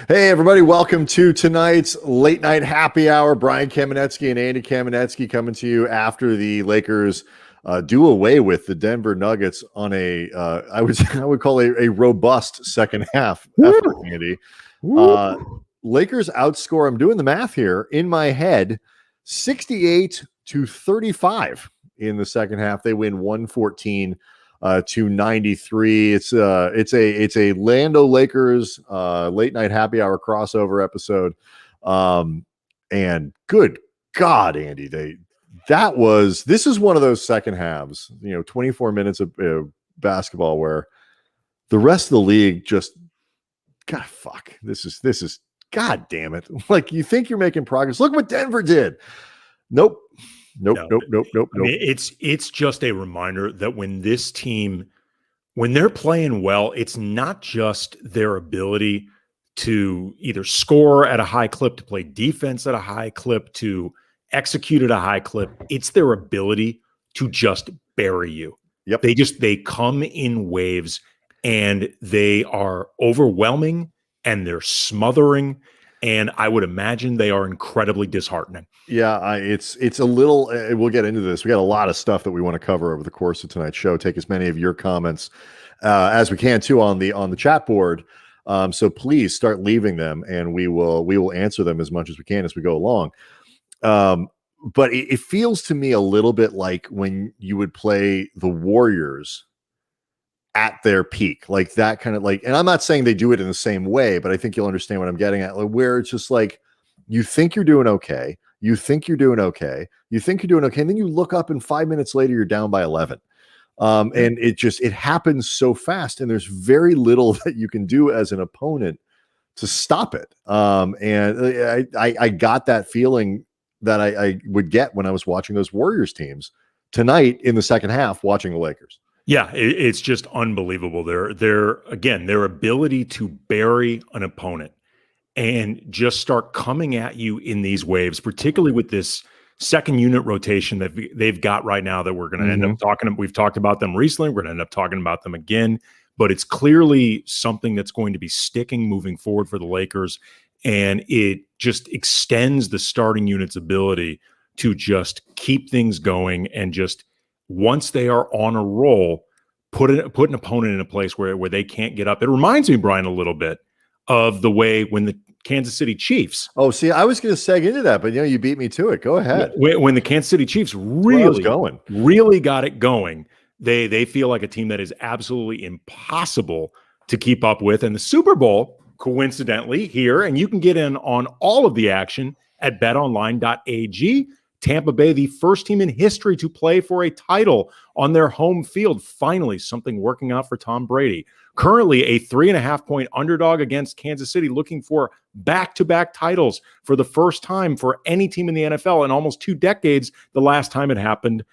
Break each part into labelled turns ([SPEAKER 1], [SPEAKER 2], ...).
[SPEAKER 1] Hey, everybody. Welcome to tonight's late night happy hour. Brian Kamenetsky and Andy Kamenetsky coming to you after the Lakers do away with the Denver Nuggets on I would call a robust second half effort, Andy. Lakers outscore, I'm doing the math here in my head, 68-35 in the second half. They win 114 to 93. It's a Lando Lakers late night happy hour crossover episode. And good God, Andy, this is one of those second halves, 24 minutes of basketball where the rest of the league just, God, fuck, this is, God damn it. Like, you think you're making progress. Look what Denver did. Nope. Nope. I
[SPEAKER 2] mean, it's just a reminder that when this team, when they're playing well, it's not just their ability to either score at a high clip, to play defense at a high clip, to execute at a high clip. It's their ability to just bury you.
[SPEAKER 1] Yep.
[SPEAKER 2] They come in waves and they are overwhelming and they're smothering. And I would imagine they are incredibly disheartening.
[SPEAKER 1] Yeah, it's a little, we'll get into this. We got a lot of stuff that we want to cover over the course of tonight's show. Take as many of your comments as we can too on the chat board. So please start leaving them and we will answer them as much as we can as we go along. But it feels to me a little bit like when you would play the Warriors at their peak, like that kind of like, and I'm not saying they do it in the same way, but I think you'll understand what I'm getting at, like where it's just like, you think you're doing okay. You think you're doing okay. And then you look up and 5 minutes later, you're down by 11. And it happens so fast. And there's very little that you can do as an opponent to stop it. And I got that feeling that I would get when I was watching those Warriors teams tonight in the second half, watching the Lakers.
[SPEAKER 2] Yeah, it's just unbelievable. Their ability to bury an opponent and just start coming at you in these waves, particularly with this second unit rotation that they've got right now that we're going to end up talking about. We've talked about them recently. We're going to end up talking about them again, but it's clearly something that's going to be sticking moving forward for the Lakers. And it just extends the starting unit's ability to just keep things going and just, once they are on a roll, put an opponent in a place where they can't get up. It reminds me, Brian, a little bit of the way when the Kansas City Chiefs.
[SPEAKER 1] Oh, see, I was going to seg into that, but you beat me to it. Go ahead.
[SPEAKER 2] When the Kansas City Chiefs really got it going, they feel like a team that is absolutely impossible to keep up with. And the Super Bowl, coincidentally, here, and you can get in on all of the action at betonline.ag. Tampa Bay, the first team in history to play for a title on their home field. Finally, something working out for Tom Brady. Currently a 3.5-point underdog against Kansas City, looking for back-to-back titles for the first time for any team in the NFL in almost 2 decades. The last time it happened,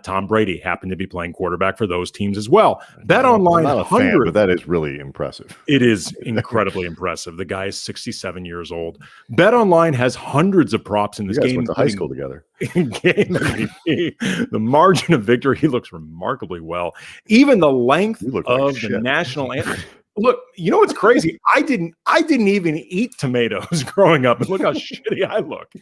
[SPEAKER 2] Tom Brady happened to be playing quarterback for those teams as well. BetOnline,
[SPEAKER 1] I'm not a fan, but that is really impressive.
[SPEAKER 2] It is incredibly impressive. The guy is 67 years old. BetOnline has hundreds of props in this game.
[SPEAKER 1] Went to high school together.
[SPEAKER 2] Game MVP, the margin of victory, he looks remarkably well. Even the length of the national anthem. Look, you know what's crazy? I didn't even eat tomatoes growing up, and look how shitty I look.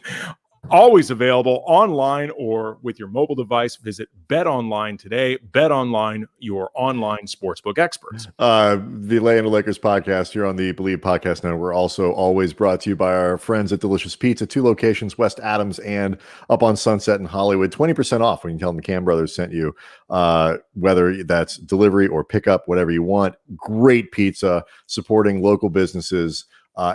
[SPEAKER 2] Always available online or with your mobile device. Visit BetOnline today. BetOnline, your online sportsbook experts.
[SPEAKER 1] The Lando Lakers podcast here on the Believe Podcast Network. We're also always brought to you by our friends at Delicious Pizza, 2 locations, West Adams and up on Sunset in Hollywood. 20% off when you tell them the Cam Brothers sent you, whether that's delivery or pickup, whatever you want. Great pizza, supporting local businesses.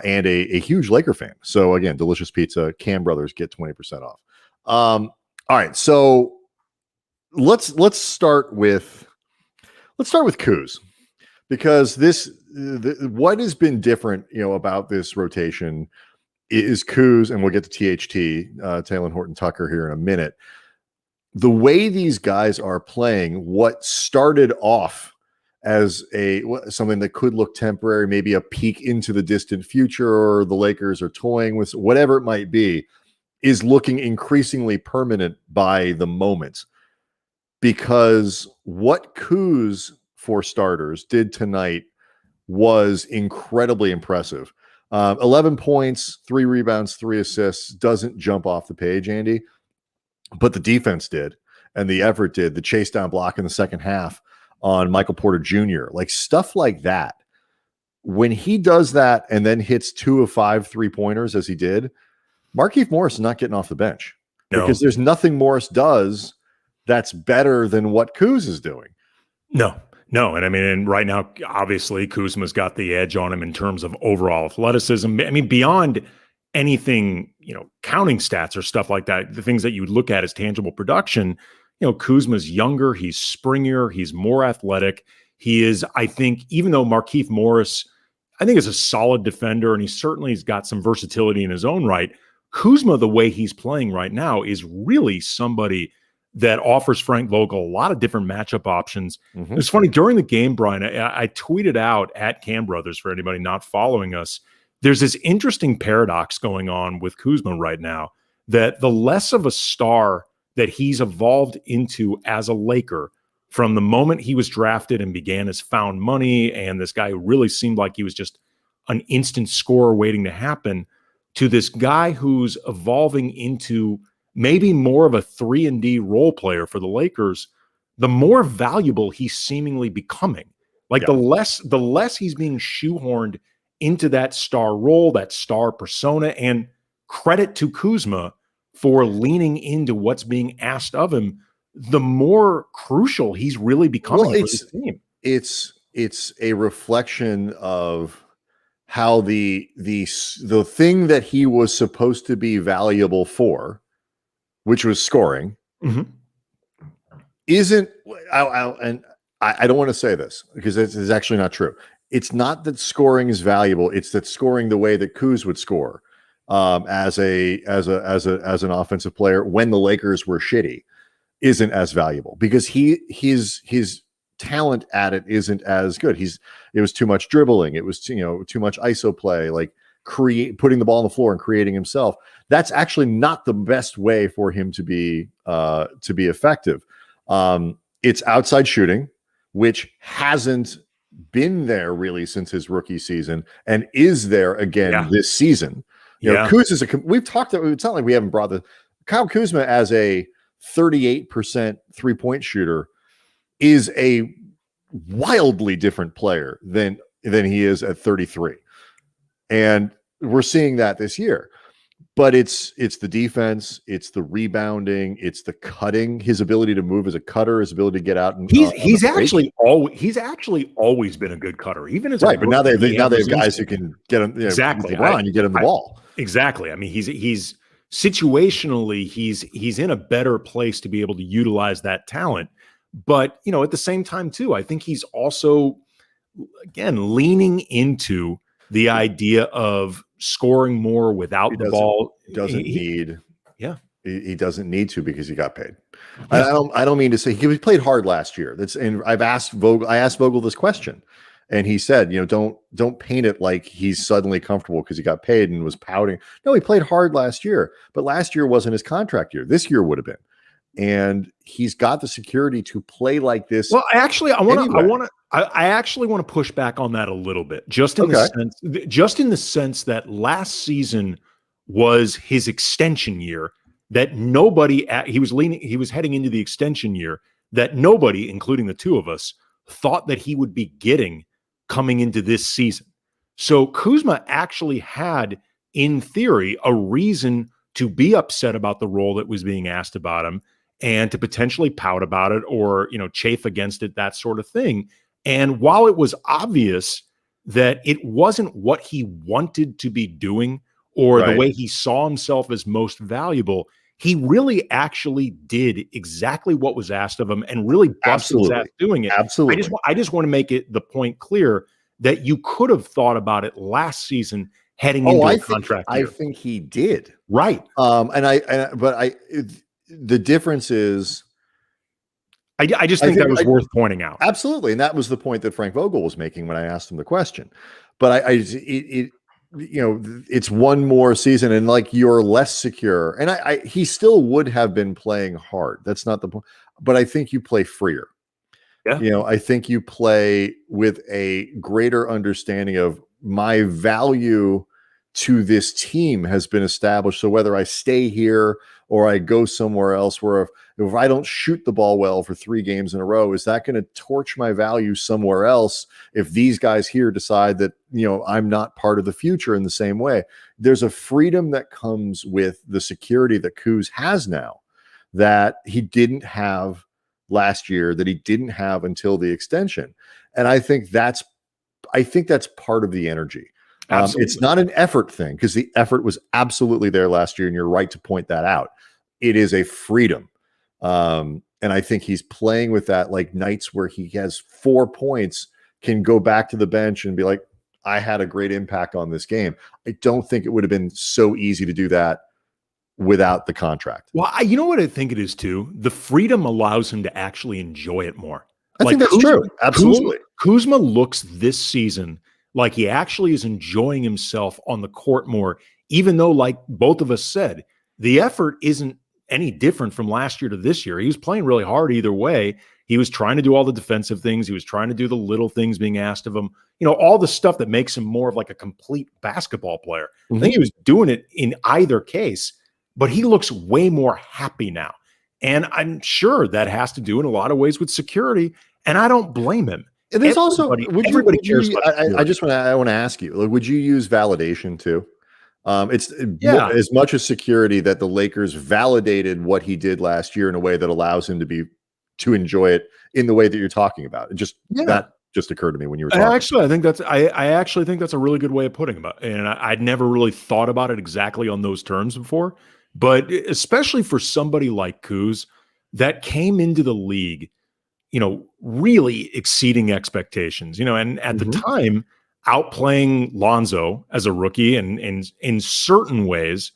[SPEAKER 1] And a huge Laker fan. So again, Delicious Pizza, Cam Brothers, get 20% off. All right, so let's start with Kuz, because what has been different, about this rotation is Kuz, and we'll get to THT, Taylor Horton Tucker here in a minute. The way these guys are playing, what started off as something that could look temporary, maybe a peek into the distant future, or the Lakers are toying with whatever it might be, is looking increasingly permanent by the moment. Because what Kuz, for starters, did tonight was incredibly impressive. 11 points, 3 rebounds, 3 assists doesn't jump off the page, Andy, but the defense did, and the effort did. The chase down block in the second half on Michael Porter Jr., like stuff like that. When he does that and then hits 2 of 5 3-pointers as he did, Markieff Morris is not getting off the bench because there's nothing Morris does that's better than what Kuz is doing.
[SPEAKER 2] No. And I mean, and right now, obviously, Kuzma's got the edge on him in terms of overall athleticism. I mean, beyond anything, counting stats or stuff like that, the things that you would look at as tangible production, Kuzma's younger, he's springier, he's more athletic. He is, I think, even though Markieff Morris, I think, is a solid defender, and he certainly has got some versatility in his own right, Kuzma, the way he's playing right now, is really somebody that offers Frank Vogel a lot of different matchup options. Mm-hmm. It's funny, during the game, Brian, I tweeted out at Cam Brothers, for anybody not following us, there's this interesting paradox going on with Kuzma right now, that the less of a star that he's evolved into as a Laker from the moment he was drafted and began his found money, and this guy who really seemed like he was just an instant scorer waiting to happen, to this guy who's evolving into maybe more of a 3-and-D role player for the Lakers, the more valuable he's seemingly becoming. Like the less he's being shoehorned into that star role, that star persona, and credit to Kuzma for leaning into what's being asked of him, the more crucial he's really becoming for this team.
[SPEAKER 1] It's a reflection of how the thing that he was supposed to be valuable for, which was scoring, isn't. I don't want to say this because it's actually not true. It's not that scoring is valuable. It's that scoring the way that Kuz would score as an offensive player when the Lakers were shitty isn't as valuable because his talent at it isn't as good. It was too much dribbling. It was too much ISO play, like putting the ball on the floor and creating himself. That's actually not the best way for him to be effective. It's outside shooting, which hasn't been there really since his rookie season and is there again this season. Kuz is we've talked about, it's not like we haven't brought Kyle Kuzma as a 38% 3-point shooter is a wildly different player than he is at 33. And we're seeing that this year. But it's the defense, it's the rebounding, it's the cutting, his ability to move as a cutter, his ability to get out and
[SPEAKER 2] he's actually always been a good cutter, even as
[SPEAKER 1] right. But now they have guys who can get him
[SPEAKER 2] exactly.
[SPEAKER 1] You get him the ball
[SPEAKER 2] exactly. I mean, he's situationally he's in a better place to be able to utilize that talent. But at the same time too, I think he's also again leaning into the idea of scoring more without the ball.
[SPEAKER 1] He doesn't need to because he got paid. Yeah. I don't mean to say he played hard last year. I asked Vogel this question, and he said, don't paint it like he's suddenly comfortable because he got paid and was pouting. No, he played hard last year, but last year wasn't his contract year. This year would have been. And he's got the security to play like this.
[SPEAKER 2] Well, I actually want to push back on that a little bit, just in the sense that last season was his extension year. That he was heading into the extension year that nobody, including the two of us, thought that he would be getting coming into this season. So Kuzma actually had, in theory, a reason to be upset about the role that was being asked about him, and to potentially pout about it or, chafe against it, that sort of thing. And while it was obvious that it wasn't what he wanted to be doing or the way he saw himself as most valuable, he really actually did exactly what was asked of him and really busted his ass doing it.
[SPEAKER 1] Absolutely.
[SPEAKER 2] I just want to make it the point clear that you could have thought about it last season heading into a contract year.
[SPEAKER 1] I think he did.
[SPEAKER 2] Right.
[SPEAKER 1] The difference is,
[SPEAKER 2] I just think that was worth pointing out.
[SPEAKER 1] Absolutely, and that was the point that Frank Vogel was making when I asked him the question. But it's one more season, and like you're less secure. And he still would have been playing hard. That's not the point. But I think you play freer. Yeah. I think you play with a greater understanding of my value to this team has been established. So whether I stay here or I go somewhere else, where if I don't shoot the ball well for 3 games in a row, is that going to torch my value somewhere else if these guys here decide that, I'm not part of the future in the same way? There's a freedom that comes with the security that Kuz has now that he didn't have last year, that he didn't have until the extension. And I think that's part of the energy. It's not an effort thing, because the effort was absolutely there last year, and you're right to point that out. It is a freedom. And I think he's playing with that, like nights where he has 4 points, can go back to the bench and be like, I had a great impact on this game. I don't think it would have been so easy to do that without the contract.
[SPEAKER 2] Well, you know what I think it is too? The freedom allows him to actually enjoy it more.
[SPEAKER 1] I think that's true. Absolutely.
[SPEAKER 2] Kuzma looks this season like he actually is enjoying himself on the court more, even though, like both of us said, the effort isn't any different from last year to this year. He was playing really hard either way. He was trying to do all the defensive things. He was trying to do the little things being asked of him, all the stuff that makes him more of like a complete basketball player. I think he was doing it in either case, but he looks way more happy now. And I'm sure that has to do in a lot of ways with security, and I don't blame him.
[SPEAKER 1] And there's everybody cares. I want to ask you, would you use validation too? It's as much as security that the Lakers validated what he did last year in a way that allows him to enjoy it in the way that you're talking about. That just occurred to me when you were talking.
[SPEAKER 2] I actually think that's a really good way of putting it. And I'd never really thought about it exactly on those terms before, but especially for somebody like Kuz that came into the league, really exceeding expectations, and at the time outplaying Lonzo as a rookie, and in certain ways,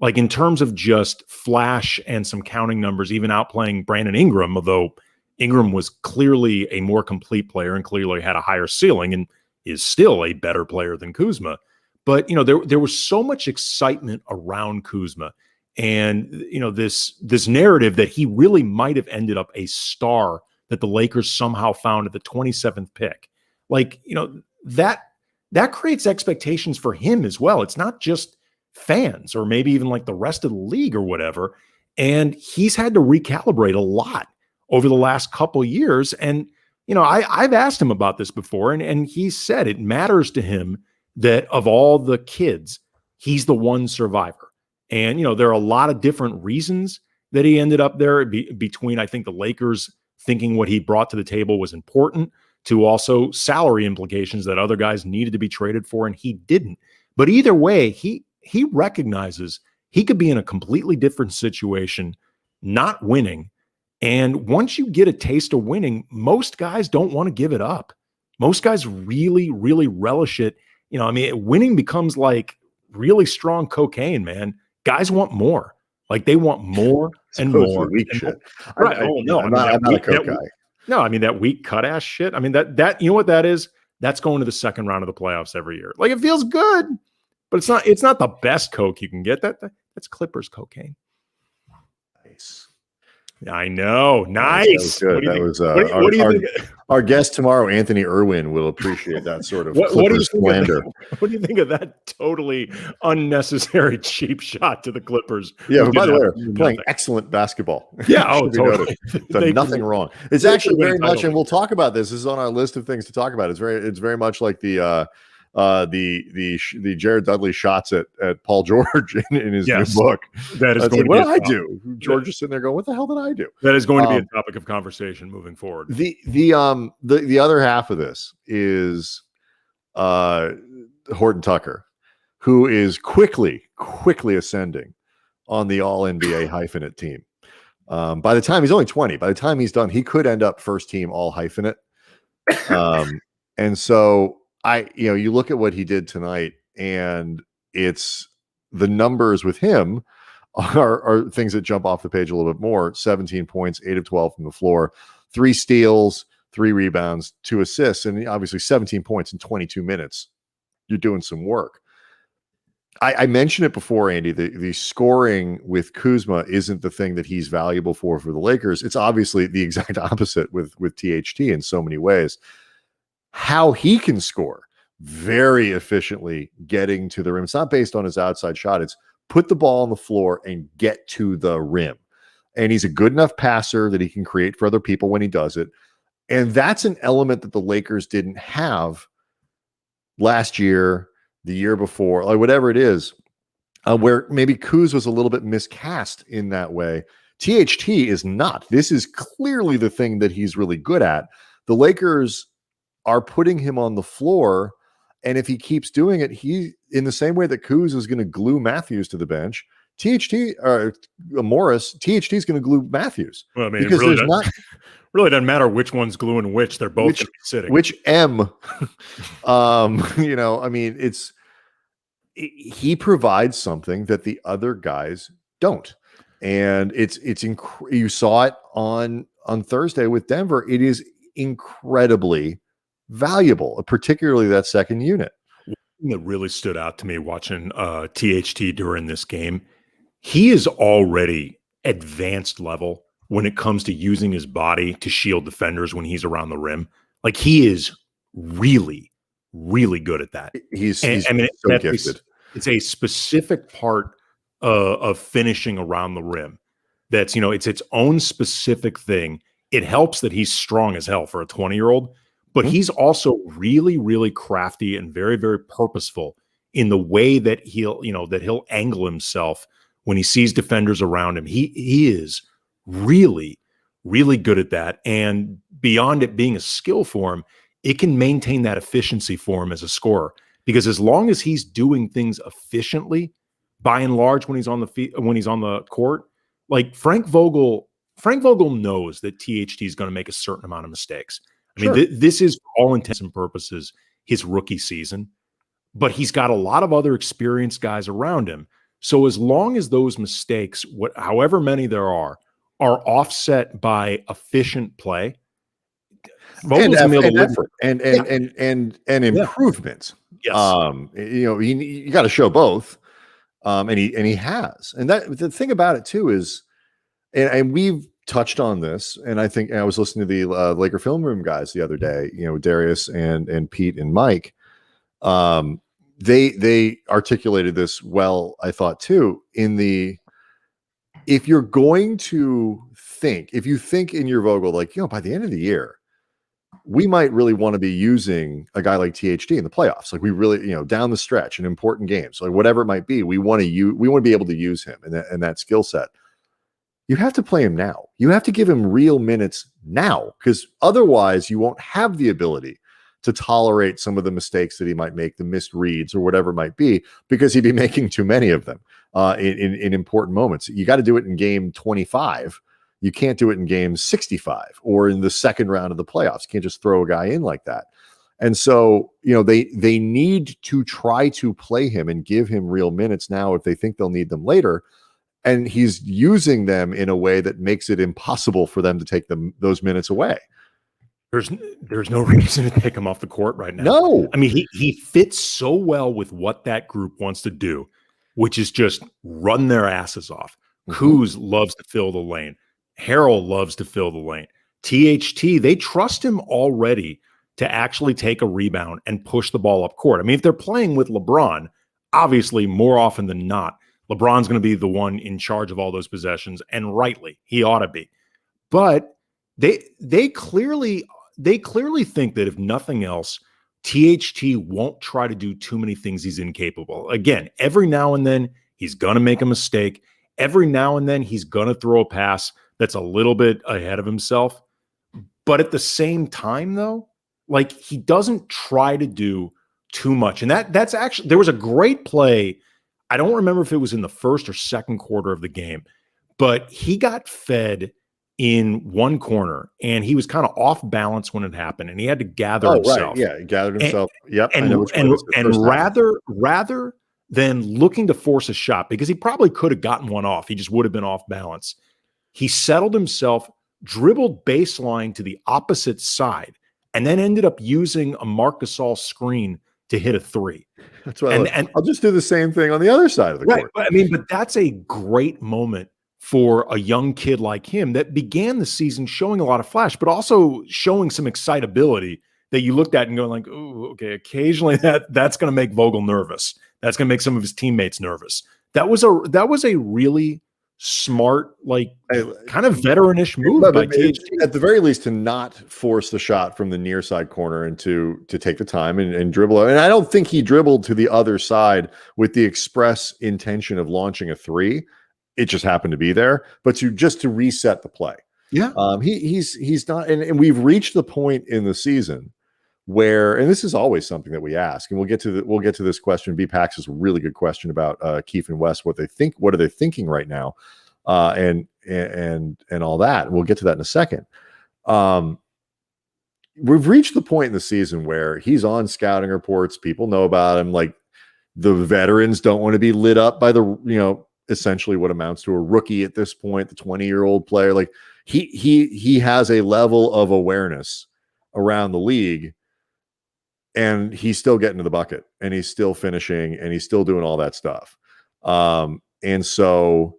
[SPEAKER 2] like in terms of just flash and some counting numbers, even outplaying Brandon Ingram, although Ingram was clearly a more complete player and clearly had a higher ceiling and is still a better player than Kuzma. But, there was so much excitement around Kuzma, and, this narrative that he really might have ended up a star that the Lakers somehow found at the 27th pick. Like, that creates expectations for him as well. It's not just fans or maybe even like the rest of the league or whatever. And he's had to recalibrate a lot over the last couple years. And, I've asked him about this before, and he said it matters to him that of all the kids, he's the one survivor. And, there are a lot of different reasons that he ended up there between, I think, the Lakers thinking what he brought to the table was important, to also salary implications that other guys needed to be traded for, and he didn't. But either way, he recognizes he could be in a completely different situation, not winning. And once you get a taste of winning, most guys don't want to give it up. Most guys really, really relish it. Winning becomes like really strong cocaine, man. Guys want more. Like they want more and more.
[SPEAKER 1] Weak shit.
[SPEAKER 2] Right.
[SPEAKER 1] I'm not a coke guy.
[SPEAKER 2] No, that weak cut ass shit. That you know what that is? That's going to the second round of the playoffs every year. Like it feels good, but it's not the best coke you can get. That's Clippers cocaine.
[SPEAKER 1] Nice.
[SPEAKER 2] I know. Nice.
[SPEAKER 1] That was our guest tomorrow, Anthony Irwin, will appreciate that sort of Clippers slander.
[SPEAKER 2] What do you think of that totally unnecessary cheap shot to the Clippers?
[SPEAKER 1] Yeah, but by the way, they're playing excellent basketball.
[SPEAKER 2] Yeah, totally.
[SPEAKER 1] Done nothing wrong. It's actually very much, and we'll talk about this. This is on our list of things to talk about. It's very much like the Jared Dudley shots at Paul George in his new book.
[SPEAKER 2] That is going
[SPEAKER 1] what did I do? George is sitting there going, "What the hell did I do?"
[SPEAKER 2] That is going to be a topic of conversation moving forward.
[SPEAKER 1] The other half of this is Horton Tucker, who is quickly ascending on the All NBA hyphenate team. By the time he's only 20, by the time he's done, he could end up first team All hyphenate. And so you look at what he did tonight, and it's the numbers with him are things that jump off the page a little bit more. 17 points, 8 of 12 from the floor, 3 steals, 3 rebounds, 2 assists, and obviously 17 points in 22 minutes. You're doing some work. I mentioned it before, Andy, the scoring with Kuzma isn't the thing that he's valuable for the Lakers. It's obviously the exact opposite with THT in so many ways. How he can score very efficiently getting to the rim. It's not based on his outside shot. It's put the ball on the floor and get to the rim. And he's a good enough passer that he can create for other people when he does it. And that's an element that the Lakers didn't have last year, the year before, like whatever it is, where maybe Kuz was a little bit miscast in that way. THT is not. This is clearly the thing that he's really good at. The Lakers are putting him on the floor, and if he keeps doing it, he, in the same way that Kuz is going to glue Matthews to the bench, THT or Morris, THT is going to glue Matthews.
[SPEAKER 2] Well, I mean,
[SPEAKER 1] because
[SPEAKER 2] really
[SPEAKER 1] there's not
[SPEAKER 2] really doesn't matter which one's gluing which. They're both gonna be sitting.
[SPEAKER 1] Which M, you know, I mean, he provides something that the other guys don't, and you saw it on Thursday with Denver. It is incredibly valuable, particularly that second unit.
[SPEAKER 2] One thing that really stood out to me watching THT during this game, he is already advanced level when it comes to using his body to shield defenders when he's around the rim. Like, he is really, really good at that.
[SPEAKER 1] He's
[SPEAKER 2] so
[SPEAKER 1] gifted.
[SPEAKER 2] It's a specific part of finishing around the rim. That's, you know, it's its own specific thing. It helps that he's strong as hell for a 20-year-old, but he's also really, really crafty and very, very purposeful in the way that he'll angle himself when he sees defenders around him. He is really, really good at that. And beyond it being a skill for him, it can maintain that efficiency for him as a scorer. Because as long as he's doing things efficiently, by and large, when he's on the court, like Frank Vogel knows that THT is going to make a certain amount of mistakes. I mean, this is, for all intents and purposes, his rookie season, but he's got a lot of other experienced guys around him. So as long as those mistakes, however many there are offset by efficient play,
[SPEAKER 1] and effort and improvements.
[SPEAKER 2] Yes.
[SPEAKER 1] You know, you got to show both, and he has. And that the thing about it too is, and we've touched on this, and I think I was listening to the Laker Film Room guys the other day. You know, Darius and Pete and Mike. They articulated this well, I thought too. If you're going to if you think in your Vogel, like, you know, by the end of the year, we might really want to be using a guy like THT in the playoffs. Like, we really, you know, down the stretch in important games, like whatever it might be, we want to be able to use him and that skill set. You have to play him now. You have to give him real minutes now, because otherwise you won't have the ability to tolerate some of the mistakes that he might make, the missed reads or whatever it might be, because he'd be making too many of them in important moments. You got to do it in game 25. You can't do it in game 65 or in the second round of the playoffs. You can't just throw a guy in like that. And so, you know, they need to try to play him and give him real minutes now if they think they'll need them later. And he's using them in a way that makes it impossible for them to take those minutes away.
[SPEAKER 2] There's no reason to take him off the court right now.
[SPEAKER 1] No.
[SPEAKER 2] I mean, he fits so well with what that group wants to do, which is just run their asses off. Kuz loves to fill the lane. Harrell loves to fill the lane. THT, they trust him already to actually take a rebound and push the ball up court. I mean, if they're playing with LeBron, obviously more often than not, LeBron's going to be the one in charge of all those possessions, and rightly, he ought to be. But they clearly think that if nothing else, THT won't try to do too many things he's incapable. Again, every now and then he's going to make a mistake. Every now and then he's going to throw a pass that's a little bit ahead of himself. But at the same time, though, like, he doesn't try to do too much. And that's actually, there was a great play. I don't remember if it was in the first or second quarter of the game, but he got fed in one corner and he was kind of off balance when it happened, and he had to gather himself.
[SPEAKER 1] Right. Yeah, he gathered himself.
[SPEAKER 2] And rather than looking to force a shot, because he probably could have gotten one off, he just would have been off balance. He settled himself, dribbled baseline to the opposite side, and then ended up using a Marc Gasol screen to hit a three.
[SPEAKER 1] That's what I'll just do the same thing on the other side of the court.
[SPEAKER 2] I mean, but that's a great moment for a young kid like him that began the season showing a lot of flash, but also showing some excitability that you looked at and go like, oh, okay, occasionally that's going to make Vogel nervous. That's going to make some of his teammates nervous. That was a really smart, like kind of veteranish move by THT.
[SPEAKER 1] At the very least, to not force the shot from the near side corner and to take the time and dribble. And I don't think he dribbled to the other side with the express intention of launching a three. It just happened to be there, but to reset the play.
[SPEAKER 2] Yeah.
[SPEAKER 1] He's not, and we've reached the point in the season where, and this is always something that we ask, and we'll get to this question. B Pax is a really good question about Keefe and West, what are they thinking right now, and all that. We'll get to that in a second. We've reached the point in the season where he's on scouting reports. People know about him. Like, the veterans don't want to be lit up by the, essentially what amounts to a rookie at this point, the 20-year-old player. Like, he has a level of awareness around the league, and he's still getting to the bucket, and he's still finishing, and he's still doing all that stuff. And so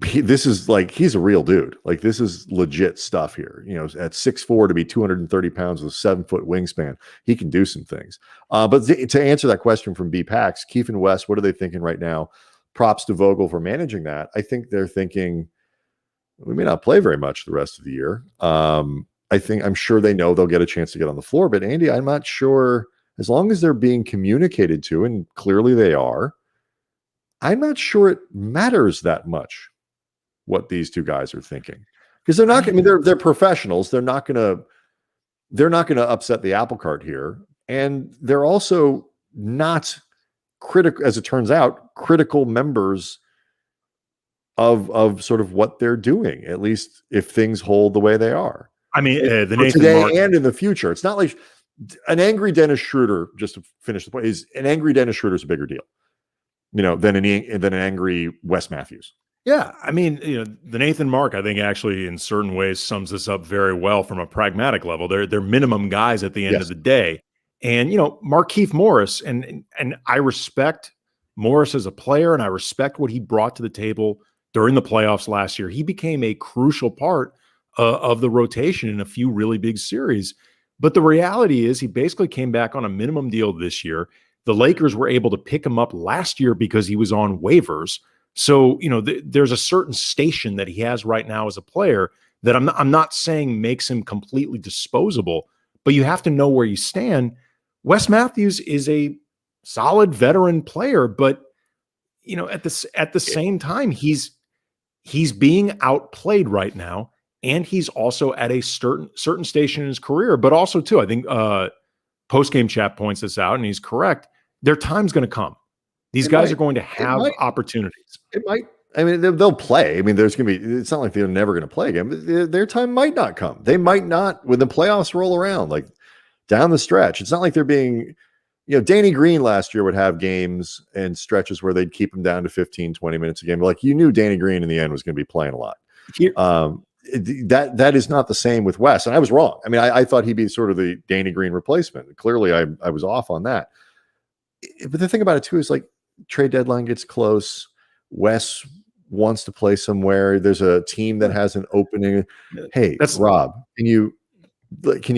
[SPEAKER 1] this is like, he's a real dude. Like, this is legit stuff here. At 6'4" to be 230 pounds with a 7-foot wingspan, he can do some things. But to answer that question from B Pax, Keefe and West, what are they thinking right now? Props to Vogel for managing that. I think they're thinking we may not play very much the rest of the year. I'm sure they know they'll get a chance to get on the floor, but Andy, I'm not sure, as long as they're being communicated to, and clearly they are, I'm not sure it matters that much what these two guys are thinking, because they're not. I mean, they're professionals. They're not gonna upset the apple cart here, and they're also not critical, as it turns out, critical members of sort of what they're doing. At least if things hold the way they are.
[SPEAKER 2] I mean, the Nathan
[SPEAKER 1] today
[SPEAKER 2] Mark
[SPEAKER 1] and in the future, it's not like an angry Dennis Schroeder. Just to finish the point, is an angry Dennis Schroeder is a bigger deal, than an angry Wes Matthews.
[SPEAKER 2] Yeah, I mean, the Nathan Mark, I think, actually in certain ways sums this up very well from a pragmatic level. They're minimum guys at the end of the day. And, Markieff Morris, and I respect Morris as a player, and I respect what he brought to the table during the playoffs last year. He became a crucial part of the rotation in a few really big series. But the reality is he basically came back on a minimum deal this year. The Lakers were able to pick him up last year because he was on waivers. So, there's a certain station that he has right now as a player that I'm not saying makes him completely disposable, but you have to know where you stand. Wes Matthews is a solid veteran player, but at the same time, he's being outplayed right now, and he's also at a certain station in his career. But also, too, I think post-game chat points this out, and he's correct. Their time's going to come. These guys are going to have opportunities.
[SPEAKER 1] It might. I mean, they'll play. I mean, there's going to be. It's not like they're never going to play again. Their time might not come. They might not when the playoffs roll around, like down the stretch. It's not like they're being. Danny Green last year would have games and stretches where they'd keep him down to 15, 20 minutes a game. Like, you knew Danny Green in the end was going to be playing a lot. That is not the same with Wes. And I was wrong. I mean, I thought he'd be sort of the Danny Green replacement. Clearly, I was off on that. But the thing about it, too, is like trade deadline gets close. Wes wants to play somewhere. There's a team that has an opening. Hey, Rob, can you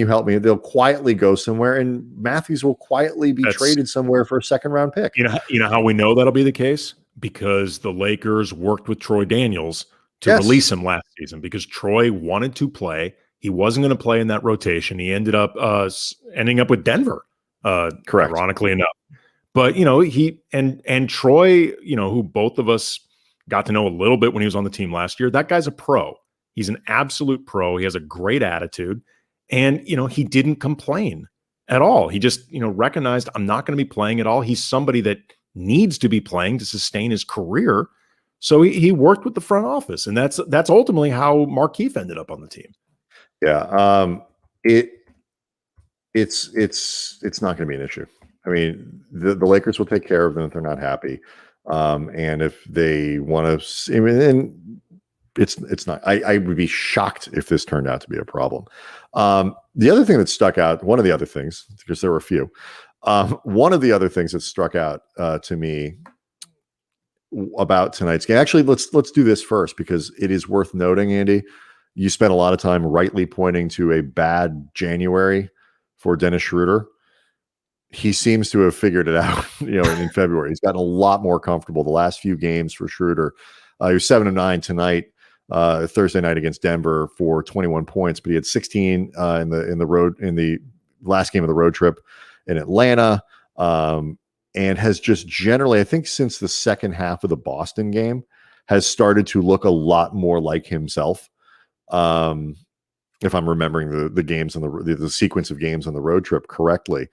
[SPEAKER 1] help me? They'll quietly go somewhere, and Matthews will quietly be traded somewhere for a second-round pick.
[SPEAKER 2] You know how we know that'll be the case? Because the Lakers worked with Troy Daniels to release him last season, because Troy wanted to play. He wasn't going to play in that rotation. He ended up ending up with Denver,
[SPEAKER 1] correct,
[SPEAKER 2] ironically enough. But, he and Troy, who both of us got to know a little bit when he was on the team last year, that guy's a pro. He's an absolute pro. He has a great attitude. And, he didn't complain at all. He just, recognized, I'm not going to be playing at all. He's somebody that needs to be playing to sustain his career. So he worked with the front office. And that's ultimately how Markieff ended up on the team.
[SPEAKER 1] Yeah. It's not going to be an issue. I mean, the Lakers will take care of them if they're not happy. And if they want to, and it's not, I would be shocked if this turned out to be a problem. The other thing that stuck out, one of the other things, because there were a few, one of the other things that struck out to me about tonight's game, actually, let's do this first, because it is worth noting, Andy, you spent a lot of time rightly pointing to a bad January for Dennis Schroeder. He seems to have figured it out, in February. He's gotten a lot more comfortable the last few games for Schroeder. He was 7-9 tonight, Thursday night against Denver for 21 points, but he had 16 in the last game of the road trip in Atlanta, and has just generally, I think, since the second half of the Boston game, has started to look a lot more like himself. If I'm remembering the games and the sequence of games on the road trip correctly.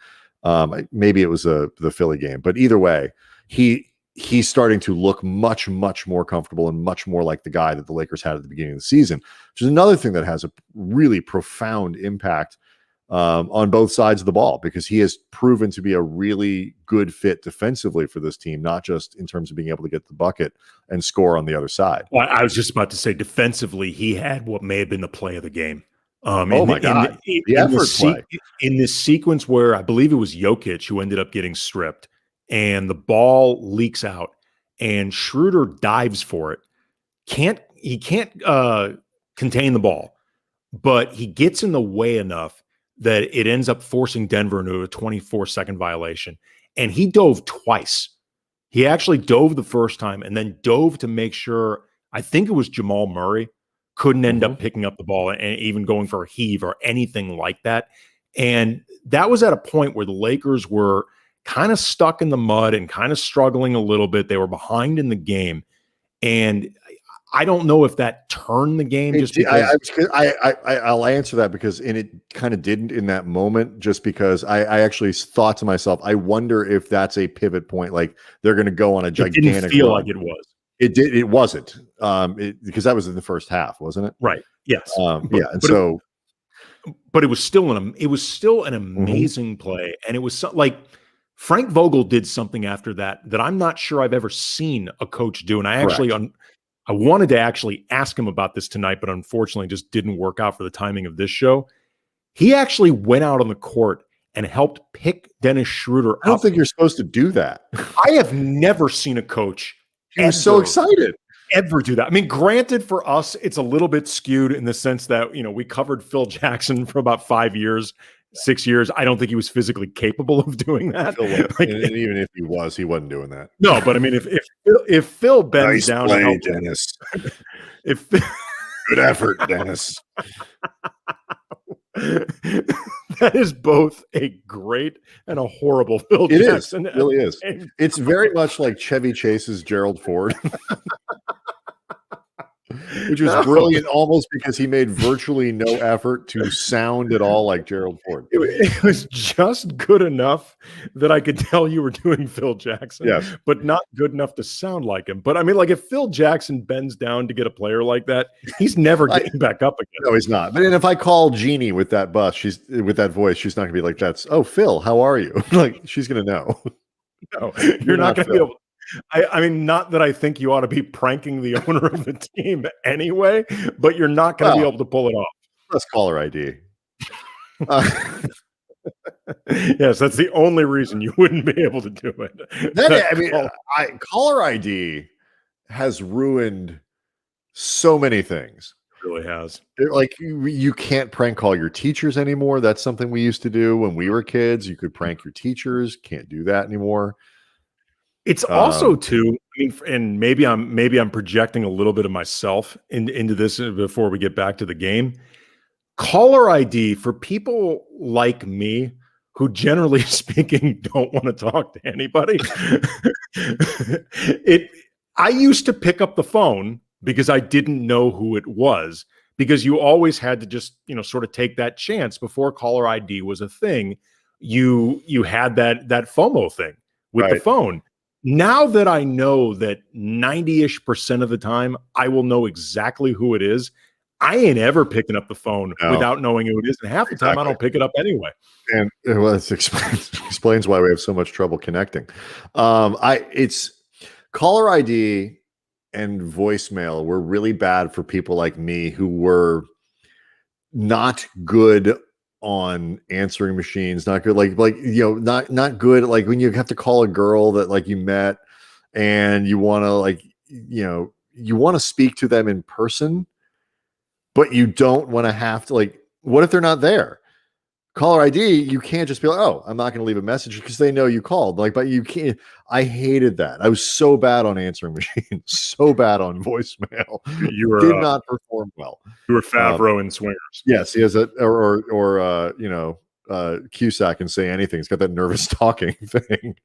[SPEAKER 1] Maybe it was the Philly game, but either way, he's starting to look much, much more comfortable and much more like the guy that the Lakers had at the beginning of the season, which is another thing that has a really profound impact on both sides of the ball, because he has proven to be a really good fit defensively for this team, not just in terms of being able to get the bucket and score on the other side.
[SPEAKER 2] Well, I was just about to say, defensively, he had what may have been the play of the game.
[SPEAKER 1] Oh my God. The effort play.
[SPEAKER 2] In this sequence where I believe it was Jokic who ended up getting stripped and the ball leaks out and Schroeder dives for it. He can't contain the ball, but he gets in the way enough that it ends up forcing Denver into a 24-second violation. And he dove twice. He actually dove the first time and then dove to make sure, I think it was Jamal Murray, couldn't end up picking up the ball and even going for a heave or anything like that. And that was at a point where the Lakers were kind of stuck in the mud and kind of struggling a little bit. They were behind in the game. And I don't know if that turned the game just because
[SPEAKER 1] I'll answer that, because it kind of didn't in that moment, just because I actually thought to myself, I wonder if that's a pivot point. Like they're going to go on a gigantic
[SPEAKER 2] It didn't feel
[SPEAKER 1] run.
[SPEAKER 2] like it was.
[SPEAKER 1] It wasn't, because that was in the first half, wasn't it?
[SPEAKER 2] Right. Yes.
[SPEAKER 1] But
[SPEAKER 2] it was still an amazing play. And it was like Frank Vogel did something after that I'm not sure I've ever seen a coach do. And I actually, I wanted to actually ask him about this tonight, but unfortunately just didn't work out for the timing of this show. He actually went out on the court and helped pick Dennis Schroeder up.
[SPEAKER 1] I don't think you're supposed to do that.
[SPEAKER 2] I have never seen a coach
[SPEAKER 1] He was so excited.
[SPEAKER 2] Ever do that. I mean, granted, for us, it's a little bit skewed in the sense that, we covered Phil Jackson for about 5 years, 6 years. I don't think he was physically capable of doing that.
[SPEAKER 1] And even if he wasn't doing that.
[SPEAKER 2] No, but I mean, if Phil bends down,
[SPEAKER 1] play, Dennis. Good effort, Dennis.
[SPEAKER 2] That is both a great and a horrible Phil Jackson.
[SPEAKER 1] It really is. It's very much like Chevy Chase's Gerald Ford. Which was brilliant, almost because he made virtually no effort to sound at all like Gerald Ford.
[SPEAKER 2] It was just good enough that I could tell you were doing Phil Jackson,
[SPEAKER 1] yes,
[SPEAKER 2] but not good enough to sound like him. But I mean, like if Phil Jackson bends down to get a player like that, he's never getting back up again.
[SPEAKER 1] No, he's not. But then if I call Jeannie with that voice, she's not gonna be like, "That's Phil, how are you?" Like she's gonna know.
[SPEAKER 2] No, you're not gonna be able. I mean, not that I think you ought to be pranking the owner of the team anyway, but you're not going to be able to pull it off.
[SPEAKER 1] Let's caller ID.
[SPEAKER 2] Yes, that's the only reason you wouldn't be able to do it.
[SPEAKER 1] Caller ID has ruined so many things.
[SPEAKER 2] It really has.
[SPEAKER 1] Like you can't prank call your teachers anymore. That's something we used to do when we were kids. You could prank your teachers. Can't do that anymore.
[SPEAKER 2] It's also too, I mean, and maybe I'm projecting a little bit of myself into this before we get back to the game. Caller ID for people like me who, generally speaking, don't want to talk to anybody. I used to pick up the phone because I didn't know who it was, because you always had to just, sort of take that chance before caller ID was a thing. You had that FOMO thing with the phone. Now that I know that 90-ish% of the time I will know exactly who it is, I ain't ever picking up the phone without knowing who it is. And half the time I don't pick it up anyway.
[SPEAKER 1] And well, it explains why we have so much trouble connecting. It's caller ID and voicemail were really bad for people like me who were not good on answering machines, not good, not good, like when you have to call a girl that like you met and you want to you want to speak to them in person, but you don't want to have to, like, what if they're not there? Caller ID, you can't just be like, oh, I'm not going to leave a message because they know you called. Like, but you can't. I hated that. I was so bad on answering machines, so bad on voicemail.
[SPEAKER 2] You were
[SPEAKER 1] Did not perform well.
[SPEAKER 2] You were Favreau in Swingers.
[SPEAKER 1] Yes, he has a or Cusack can say anything. He's got that nervous talking thing.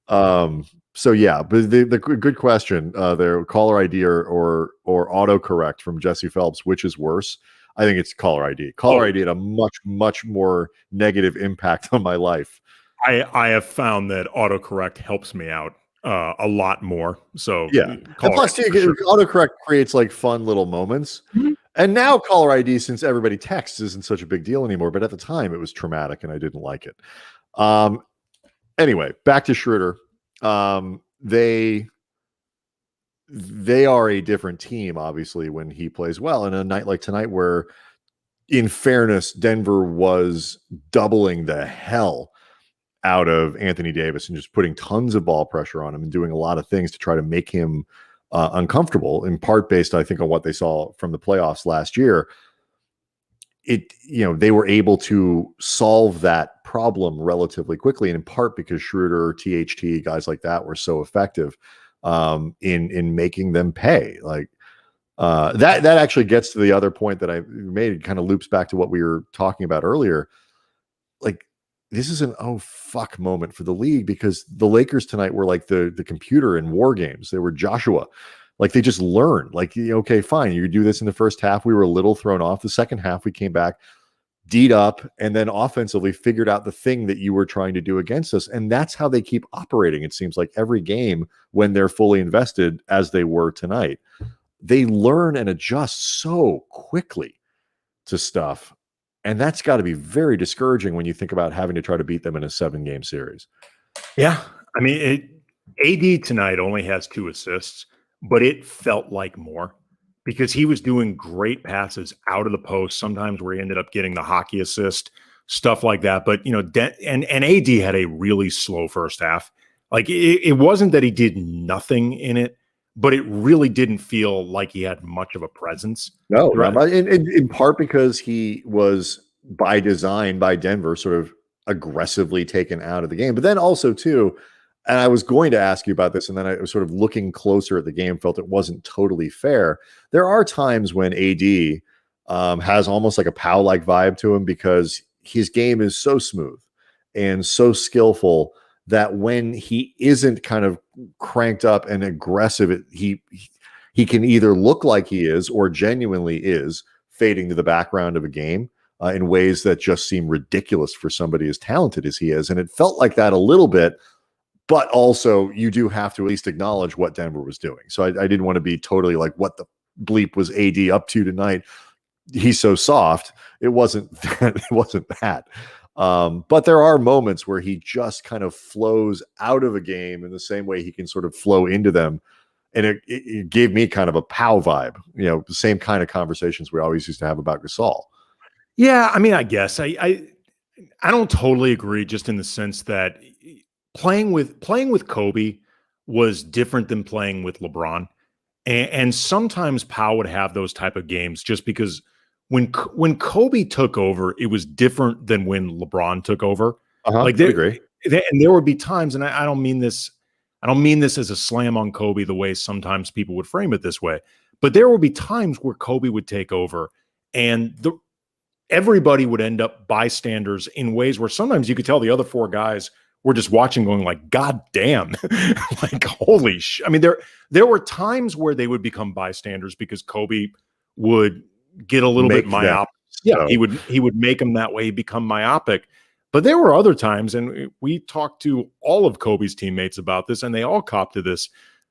[SPEAKER 1] So yeah, but the good question there, caller ID or autocorrect from Jesse Phelps, which is worse? I think it's caller ID. Caller ID had a much more negative impact on my life.
[SPEAKER 2] I have found that autocorrect helps me out a lot more. So
[SPEAKER 1] yeah, and plus too, autocorrect creates like fun little moments. Mm-hmm. And now caller ID, since everybody texts, isn't such a big deal anymore. But at the time, it was traumatic, and I didn't like it. Anyway, back to Schroeder. They are a different team, obviously, when he plays well. And a night like tonight, where, in fairness, Denver was doubling the hell out of Anthony Davis and just putting tons of ball pressure on him and doing a lot of things to try to make him uncomfortable, in part based, I think, on what they saw from the playoffs last year. They were able to solve that problem relatively quickly, and in part because Schroeder, THT, guys like that were so effective in making them pay. Like that actually gets to the other point that I made. It kind of loops back to what we were talking about earlier. Like, this is an oh fuck moment for the league, because the Lakers tonight were like the computer in war games. They were Joshua. Like, they just learned, like, okay, fine, you do this in the first half. We were a little thrown off. The second half, we came back, D'd up, and then offensively figured out the thing that you were trying to do against us. And that's how they keep operating, it seems like, every game when they're fully invested, as they were tonight. They learn and adjust so quickly to stuff. And that's got to be very discouraging when you think about having to try to beat them in a 7-game series.
[SPEAKER 2] Yeah. I mean, AD tonight only has 2 assists, but it felt like more, because he was doing great passes out of the post, sometimes where he ended up getting the hockey assist, stuff like that. But, and AD had a really slow first half. Like, it wasn't that he did nothing in it, but it really didn't feel like he had much of a presence.
[SPEAKER 1] No, in part because he was, by design, by Denver, sort of aggressively taken out of the game. But then also, too, and I was going to ask you about this, and then I was sort of looking closer at the game, felt it wasn't totally fair. There are times when AD has almost like a Powell-like vibe to him, because his game is so smooth and so skillful that when he isn't kind of cranked up and aggressive, he can either look like he is, or genuinely is, fading to the background of a game in ways that just seem ridiculous for somebody as talented as he is. And it felt like that a little bit. But also, you do have to at least acknowledge what Denver was doing. So I didn't want to be totally like, what the bleep was AD up to tonight? He's so soft. It wasn't that. It wasn't that. But there are moments where he just kind of flows out of a game in the same way he can sort of flow into them. And it gave me kind of a Pow vibe, the same kind of conversations we always used to have about Gasol.
[SPEAKER 2] Yeah, I mean, I guess I don't totally agree, just in the sense that playing with Kobe was different than playing with LeBron. And sometimes Powell would have those type of games, just because when Kobe took over, it was different than when LeBron took over.
[SPEAKER 1] Like, they agree.
[SPEAKER 2] And there would be times, and I don't mean this as a slam on Kobe, the way sometimes people would frame it this way, but there would be times where Kobe would take over, and everybody would end up bystanders in ways where sometimes you could tell the other 4 guys were just watching, going like, God damn, like, holy shit. I mean, there were times where they would become bystanders because Kobe would get a little bit myopic. Yeah, he would make them that way, he'd become myopic. But there were other times, and we talked to all of Kobe's teammates about this, and they all copped to this.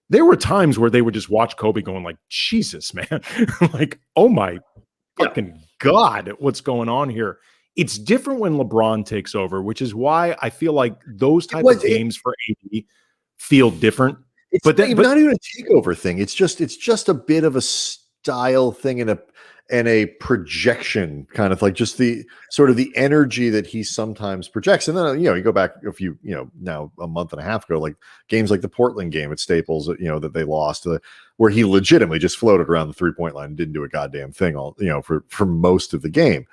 [SPEAKER 2] There were times where they would just watch Kobe going like, Jesus, man, like, oh my fucking God, what's going on here? It's different when LeBron takes over, which is why I feel like those type of games for AD feel different.
[SPEAKER 1] But not even a takeover thing. It's just a bit of a style thing, and and a projection, kind of like just the sort of the energy that he sometimes projects. And then, you go back a few, now a month and a half ago, like games like the Portland game at Staples, that they lost, where he legitimately just floated around the 3-point line and didn't do a goddamn thing for most of the game.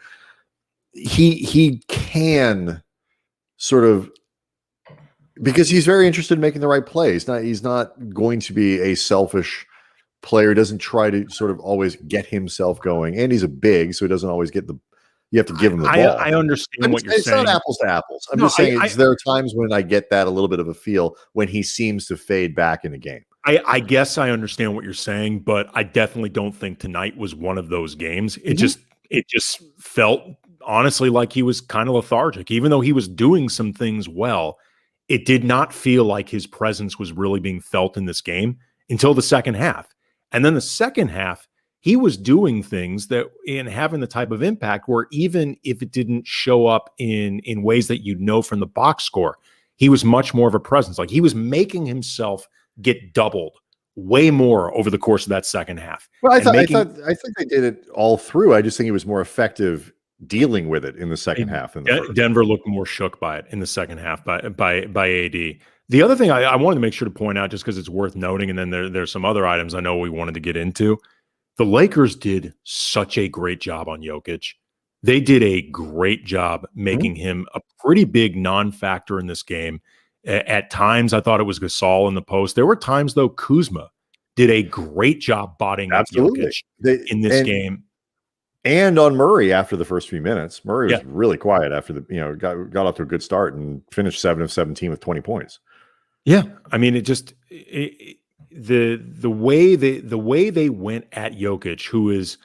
[SPEAKER 1] He can sort of, because he's very interested in making the right plays. He's not going to be a selfish player, doesn't try to sort of always get himself going, and he's a big, so he doesn't always get you have to give him the ball.
[SPEAKER 2] I understand what you're saying.
[SPEAKER 1] It's not apples to apples. I'm just saying there are times when I get that a little bit of a feel when he seems to fade back in a game.
[SPEAKER 2] I guess I understand what you're saying, but I definitely don't think tonight was one of those games. It just felt honestly like he was kind of lethargic, even though he was doing some things well. It did not feel like his presence was really being felt in this game until the second half. And then the second half, he was doing things that and having the type of impact where even if it didn't show up in ways that from the box score, he was much more of a presence. Like he was making himself get doubled way more over the course of that second half.
[SPEAKER 1] Well, I think they did it all through. I just think he was more effective dealing with it in the second half.
[SPEAKER 2] Denver looked more shook by it in the second half by AD. The other thing I wanted to make sure to point out, just because it's worth noting, and then there's some other items I know we wanted to get into. The Lakers did such a great job on Jokic. They did a great job making him a pretty big non-factor in this game. At times, I thought it was Gasol in the post. There were times, though, Kuzma did a great job botting up Jokic in this game.
[SPEAKER 1] And on Murray after the first few minutes. Murray was really quiet after got off to a good start and finished 7 of 17 with 20 points.
[SPEAKER 2] Yeah, I mean, the way they went at Jokic, who is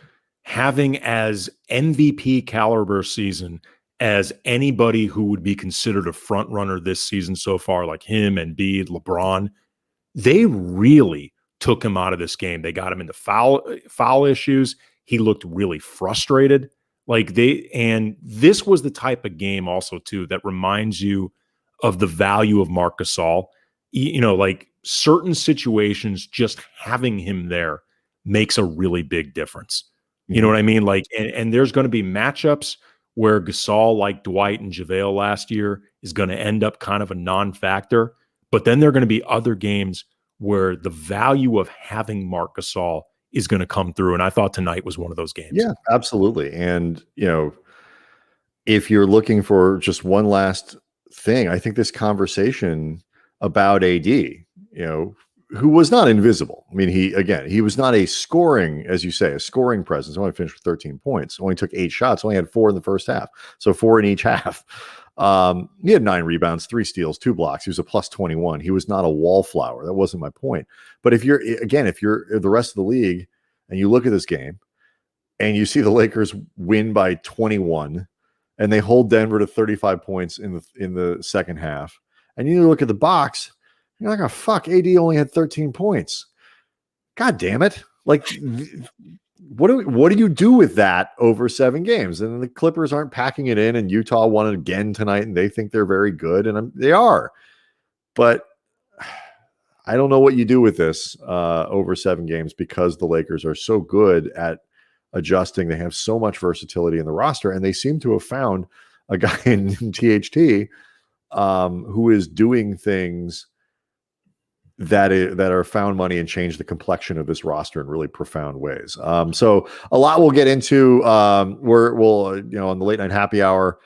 [SPEAKER 2] having as MVP caliber season as anybody who would be considered a front runner this season so far, like him, Embiid, LeBron, they really took him out of this game. They got him into foul issues. He looked really frustrated. And this was the type of game also too that reminds you of the value of Marc Gasol. Like certain situations, just having him there makes a really big difference. You know what I mean? Like, and there's going to be matchups where Gasol, like Dwight and JaVale last year, is going to end up kind of a non-factor. But then there are going to be other games where the value of having Marc Gasol is going to come through. And I thought tonight was one of those games.
[SPEAKER 1] Yeah, absolutely. And, if you're looking for just one last thing, I think this conversation about AD, who was not invisible. I mean, he was not a scoring presence. Only finished with 13 points. Only took 8 shots. Only had 4 in the first half. So 4 in each half. He had 9 rebounds, 3 steals, 2 blocks. He was a plus 21. He was not a wallflower. That wasn't my point. But if you're the rest of the league and you look at this game and you see the Lakers win by 21 and they hold Denver to 35 points in the second half, and you look at the box, you're like, oh, fuck, AD only had 13 points. God damn it. Like, what do you do with that over 7 games? And the Clippers aren't packing it in, and Utah won it again tonight, and they think they're very good, and they are. But I don't know what you do with this over 7 games, because the Lakers are so good at adjusting. They have so much versatility in the roster, and they seem to have found a guy in THT who is doing things that are found money and change the complexion of this roster in really profound ways. So a lot we'll get into. We'll on the late night happy hour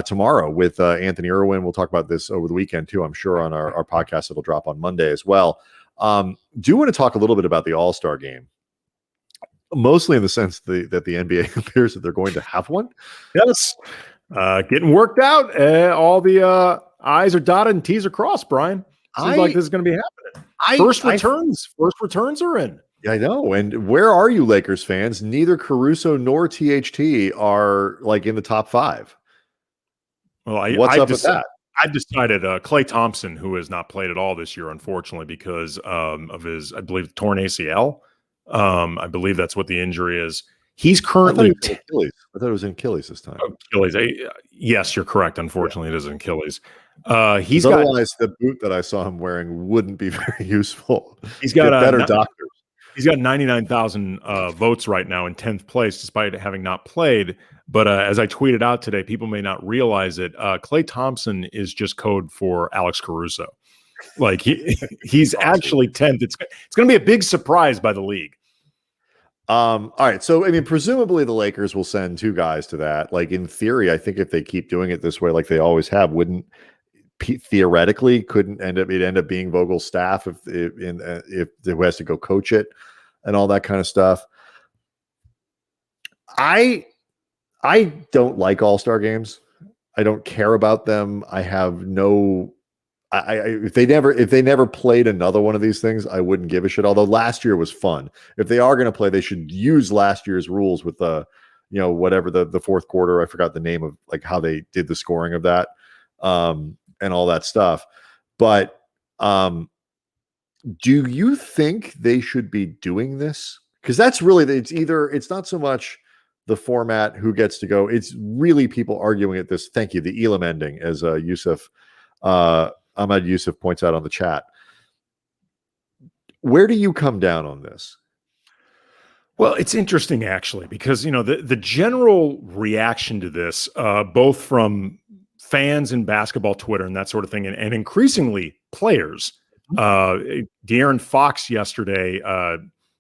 [SPEAKER 1] tomorrow with Anthony Irwin. We'll talk about this over the weekend too, I'm sure, on our podcast that'll drop on Monday as well. Do want to talk a little bit about the All-Star game, mostly in the sense that the NBA appears that they're going to have one.
[SPEAKER 2] Yes. Getting worked out. All the I's are dotted and T's are crossed, Brian. Seems like this is going to be happening. First returns are in.
[SPEAKER 1] I know. And where are you, Lakers fans? Neither Caruso nor THT are like in the top 5.
[SPEAKER 2] Well,
[SPEAKER 1] what's up with that?
[SPEAKER 2] I've decided Klay Thompson, who has not played at all this year, unfortunately, because of his, I believe, torn ACL. I believe that's what the injury is. He's currently
[SPEAKER 1] Achilles. I thought it was in Achilles this time.
[SPEAKER 2] Achilles. Yes, you're correct. Unfortunately, It is in Achilles.
[SPEAKER 1] He's otherwise the boot that I saw him wearing wouldn't be very useful.
[SPEAKER 2] He's got
[SPEAKER 1] better doctors.
[SPEAKER 2] He's got 99,000 votes right now in 10th place, despite having not played. But as I tweeted out today, people may not realize it. Klay Thompson is just code for Alex Caruso. Like he's actually 10th. It's going to be a big surprise by the league.
[SPEAKER 1] All right. So, I mean, presumably the Lakers will send two guys to that. Like in theory, I think if they keep doing it this way, like they always have, theoretically couldn't end up being Vogel's staff if who has to go coach it and all that kind of stuff. I don't like all-star games. I don't care about them. I have no. If they never played another one of these things, I wouldn't give a shit. Although last year was fun. If they are going to play, they should use last year's rules with whatever the fourth quarter. I forgot the name of like how they did the scoring of that, and all that stuff. But do you think they should be doing this? Because that's really it's not so much the format who gets to go. It's really people arguing at this. Thank you, the Elam ending, as Ahmad Yusuf points out on the chat. Where do you come down on this?
[SPEAKER 2] Well, it's interesting actually, because the general reaction to this, both from fans in basketball Twitter and that sort of thing, and increasingly players. De'Aaron Fox yesterday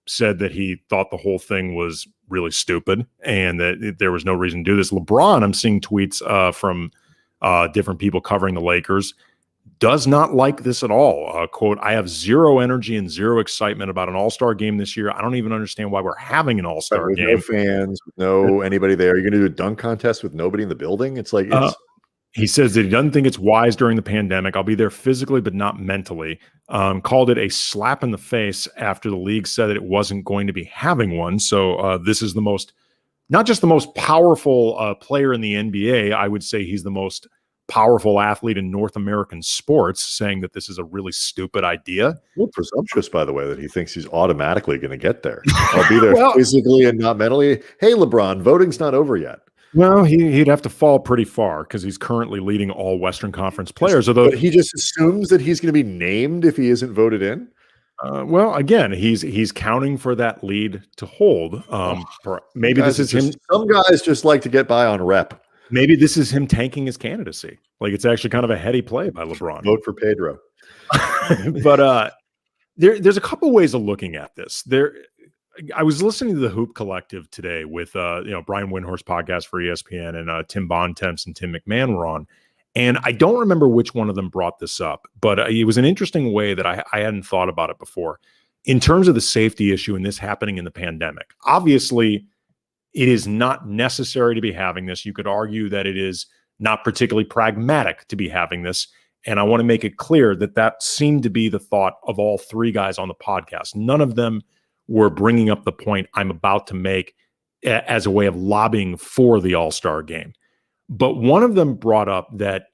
[SPEAKER 2] said that he thought the whole thing was really stupid and that there was no reason to do this. LeBron, I'm seeing tweets from different people covering the Lakers, does not like this at all. Quote, I have zero energy and zero excitement about an all-star game this year. I don't even understand why we're having an all-star game.
[SPEAKER 1] No fans, no anybody there. You're going to do a dunk contest with nobody in the building? It's like
[SPEAKER 2] he says that he doesn't think it's wise during the pandemic. I'll be there physically, but not mentally. Called it a slap in the face after the league said that it wasn't going to be having one. So this is not just the most powerful player in the NBA. I would say he's the most powerful athlete in North American sports, saying that this is a really stupid idea.
[SPEAKER 1] Well, presumptuous, by the way, that he thinks he's automatically going to get there. I'll be there physically and not mentally. Hey, LeBron, voting's not over yet.
[SPEAKER 2] Well, he'd have to fall pretty far because he's currently leading all Western Conference players. Although
[SPEAKER 1] he just assumes that he's going to be named if he isn't voted in.
[SPEAKER 2] Well, again, he's counting for that lead to hold. Maybe this is him.
[SPEAKER 1] Some guys just like to get by on rep.
[SPEAKER 2] Maybe this is him tanking his candidacy. Like it's actually kind of a heady play by LeBron.
[SPEAKER 1] Vote for Pedro.
[SPEAKER 2] But there's a couple ways of looking at this. I was listening to the Hoop Collective today with Brian Windhorst podcast for ESPN, and Tim Bontemps and Tim McMahon were on. And I don't remember which one of them brought this up, but it was an interesting way that I hadn't thought about it before. In terms of the safety issue and this happening in the pandemic, obviously it is not necessary to be having this. You could argue that it is not particularly pragmatic to be having this. And I want to make it clear that seemed to be the thought of all three guys on the podcast. None of them were bringing up the point I'm about to make as a way of lobbying for the All-Star game. But one of them brought up that,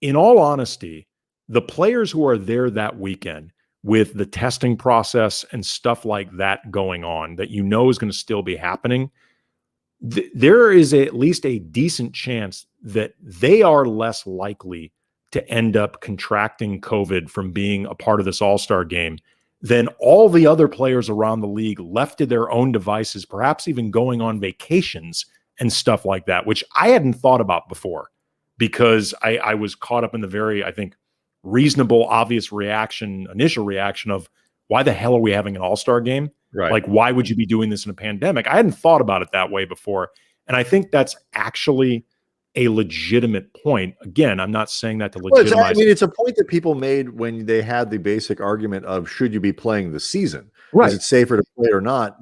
[SPEAKER 2] in all honesty, the players who are there that weekend with the testing process and stuff like that going on that is going to still be happening, there is at least a decent chance that they are less likely to end up contracting COVID from being a part of this All-Star game than all the other players around the league left to their own devices, perhaps even going on vacations and stuff like that, which I hadn't thought about before because I was caught up in the very, I think, reasonable, obvious initial reaction of why the hell are we having an All-Star game?
[SPEAKER 1] Right.
[SPEAKER 2] Like, why would you be doing this in a pandemic? I hadn't thought about it that way before. And I think that's actually a legitimate point. Again, I'm not saying that to legitimize.
[SPEAKER 1] It's a point that people made when they had the basic argument of should you be playing the season?
[SPEAKER 2] Right.
[SPEAKER 1] Is it safer to play or not?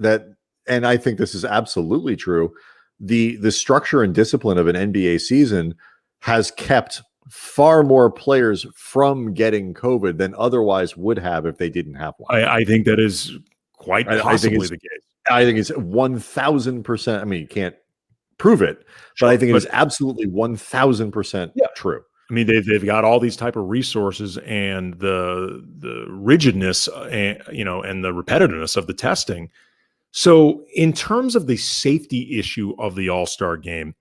[SPEAKER 1] And I think this is absolutely true. The structure and discipline of an NBA season has kept far more players from getting COVID than otherwise would have if they didn't have one.
[SPEAKER 2] I think that is quite possibly the case.
[SPEAKER 1] I think it's 1,000%. I mean, you can't prove it, but I think it is absolutely 1,000% true.
[SPEAKER 2] I mean, they've got all these type of resources and the rigidness and the repetitiveness of the testing. So in terms of the safety issue of the All-Star game,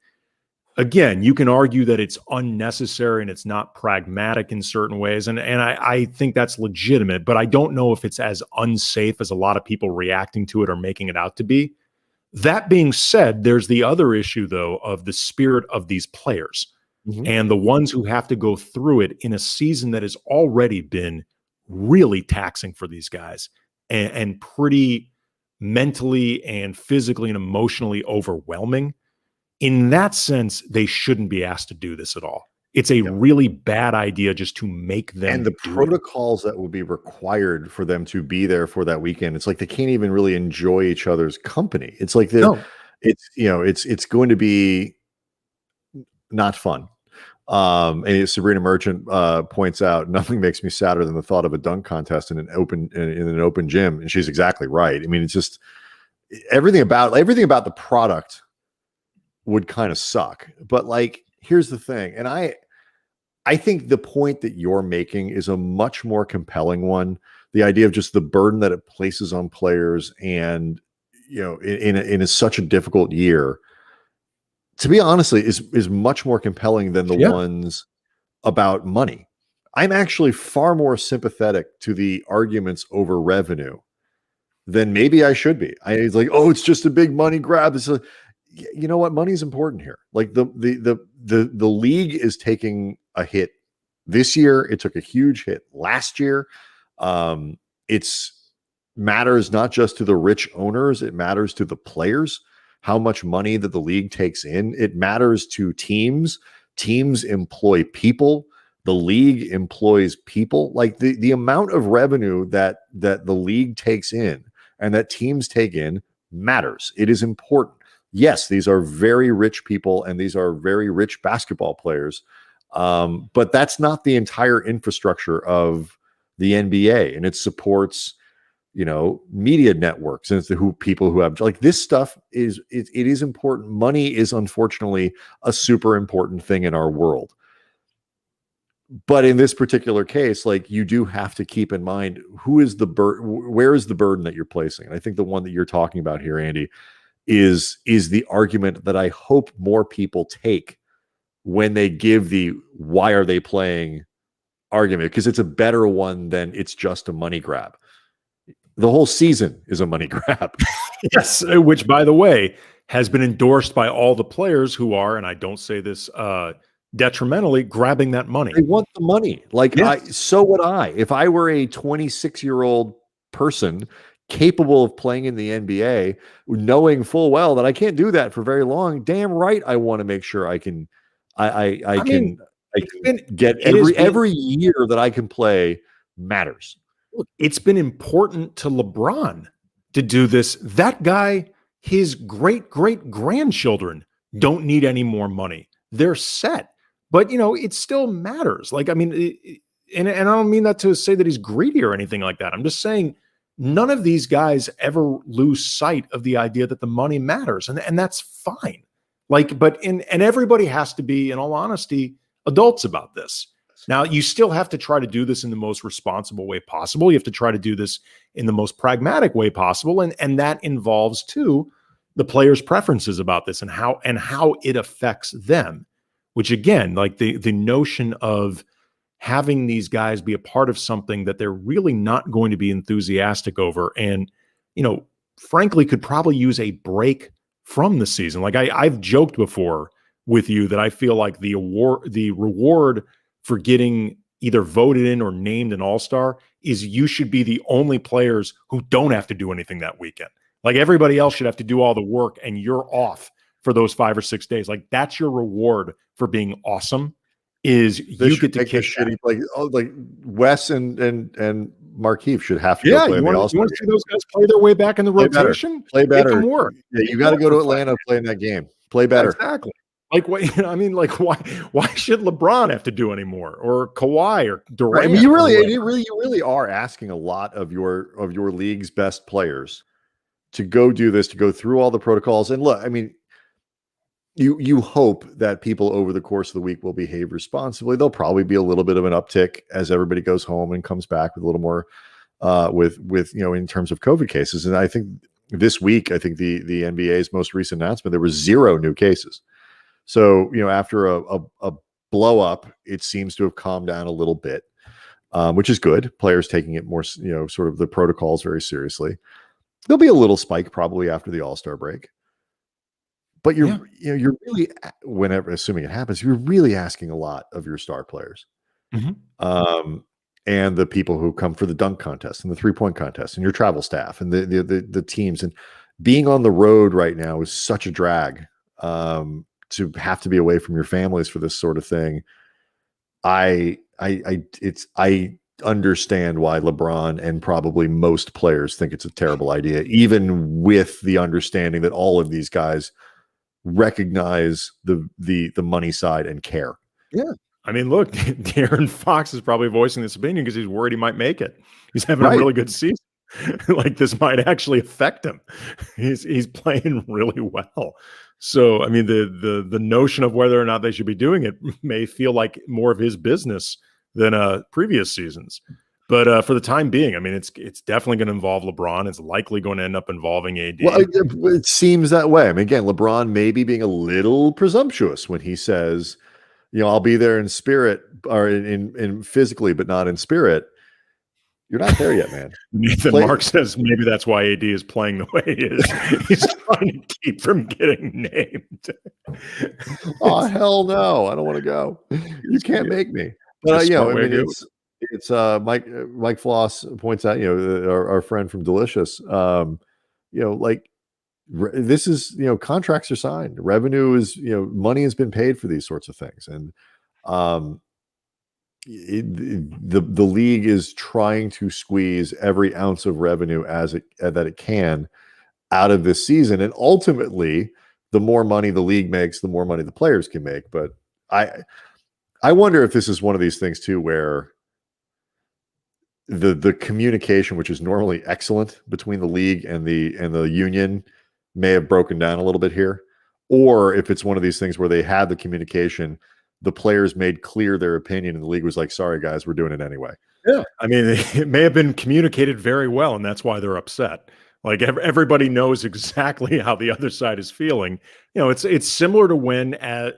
[SPEAKER 2] again, you can argue that it's unnecessary and it's not pragmatic in certain ways. And I think that's legitimate, but I don't know if it's as unsafe as a lot of people reacting to it or making it out to be. That being said, there's the other issue, though, of the spirit of these players and the ones who have to go through it in a season that has already been really taxing for these guys and pretty mentally and physically and emotionally overwhelming. In that sense, they shouldn't be asked to do this at all. It's a really bad idea just to make them.
[SPEAKER 1] And the protocols that will be required for them to be there for that weekend, it's like they can't even really enjoy each other's company. It's like it's going to be not fun. And Sabrina Merchant points out, nothing makes me sadder than the thought of a dunk contest in an open gym, and she's exactly right. I mean, it's just everything about the product would kind of suck. But like, here's the thing, and I think the point that you're making is a much more compelling one. The idea of just the burden that it places on players, and in such a difficult year, to be honestly, is much more compelling than the ones about money. I'm actually far more sympathetic to the arguments over revenue than maybe I should be. It's like, oh, it's just a big money grab. It's you know what? Money is important here. Like the league is taking a hit this year. It took a huge hit last year. It's matters not just to the rich owners. It matters to the players. How much money that the league takes in. It matters to teams. Teams employ people. The league employs people. Like the amount of revenue that the league takes in and that teams take in matters. It is important. Yes, these are very rich people and these are very rich basketball players. But that's not the entire infrastructure of the NBA, and it supports media networks, and it's people who have, like, this stuff it is important. Money is unfortunately a super important thing in our world. But in this particular case, like, you do have to keep in mind where is the burden that you're placing. And I think the one that you're talking about here, Andy, is the argument that I hope more people take when they give the why are they playing argument, because it's a better one than it's just a money grab. The whole season is a money grab.
[SPEAKER 2] Yes, which, by the way, has been endorsed by all the players who are, and I don't say this detrimentally, grabbing that money.
[SPEAKER 1] They want the money. Like,
[SPEAKER 2] yes.
[SPEAKER 1] So would I. If I were a 26-year-old person capable of playing in the NBA, knowing full well that I can't do that for very long, damn right I want to make sure I can get every year that I can play matters.
[SPEAKER 2] Look, it's been important to LeBron to do this. That guy, his great-great-grandchildren don't need any more money. They're set. But, it still matters. Like, I mean, and I don't mean that to say that he's greedy or anything like that. I'm just saying none of these guys ever lose sight of the idea that the money matters. And that's fine. Like, and everybody has to be, in all honesty, adults about this. Now, you still have to try to do this in the most responsible way possible. You have to try to do this in the most pragmatic way possible. And that involves, too, the players' preferences about this and how it affects them, which, again, like the notion of having these guys be a part of something that they're really not going to be enthusiastic over and, frankly, could probably use a break from the season. Like I've joked before with you that I feel like the reward for getting either voted in or named an all-star is you should be the only players who don't have to do anything that weekend. Like, everybody else should have to do all the work and you're off for those 5 or 6 days. Like, that's your reward for being awesome, is you get to kick
[SPEAKER 1] shitty, like Wes and Markieff should have to go play in the All-Star.
[SPEAKER 2] You want to see those guys play their way back in the rotation?
[SPEAKER 1] Play better.
[SPEAKER 2] Make them work.
[SPEAKER 1] Yeah, you got to go to Atlanta playing that game. Play better.
[SPEAKER 2] Exactly. Like, what? Why should LeBron have to do any more, or Kawhi or Durant?
[SPEAKER 1] Right. I mean, you really are asking a lot of your league's best players to go do this, to go through all the protocols. And look, I mean, you hope that people over the course of the week will behave responsibly. There'll probably be a little bit of an uptick as everybody goes home and comes back with a little more with in terms of COVID cases. And I think this week, the NBA's most recent announcement, there were 0 new cases. So, after a blow up, it seems to have calmed down a little bit, which is good. Players taking it more, sort of the protocols very seriously. There'll be a little spike probably after the All-Star break. But you're really, whenever, assuming it happens, you're really asking a lot of your star players. And the people who come for the dunk contest and the 3-point contest and your travel staff and the teams. And being on the road right now is such a drag, to have to be away from your families for this sort of thing. I understand why LeBron and probably most players think it's a terrible idea, even with the understanding that all of these guys recognize the money side and care.
[SPEAKER 2] Yeah. I mean, look, De'Aaron Fox is probably voicing this opinion because he's worried he might make it. He's having a really good season. Like, this might actually affect him. He's playing really well. So, I mean, the notion of whether or not they should be doing it may feel like more of his business than previous seasons. But for the time being, I mean, it's definitely going to involve LeBron. It's likely going to end up involving AD.
[SPEAKER 1] Well, it seems that way. I mean, again, LeBron may be being a little presumptuous when he says, I'll be there in spirit or in physically, but not in spirit. You're not there yet, man.
[SPEAKER 2] Nathan Mark says maybe that's why AD is playing the way he is. He's trying to keep from getting named.
[SPEAKER 1] Oh, hell no. I don't want to go. You can't make me. But, I mean, it's Mike Floss points out, our friend from Delicious, like, this is, contracts are signed. Revenue is, money has been paid for these sorts of things. And the league is trying to squeeze every ounce of revenue that it can out of this season. And ultimately, the more money the league makes, the more money the players can make. But I wonder if this is one of these things too, where the communication, which is normally excellent between the league and the union, may have broken down a little bit here, or if it's one of these things where they had the communication, the players made clear their opinion, and the league was like, "Sorry, guys, we're doing it anyway."
[SPEAKER 2] Yeah, I mean, it may have been communicated very well, and that's why they're upset. Like, everybody knows exactly how the other side is feeling. It's similar to when, and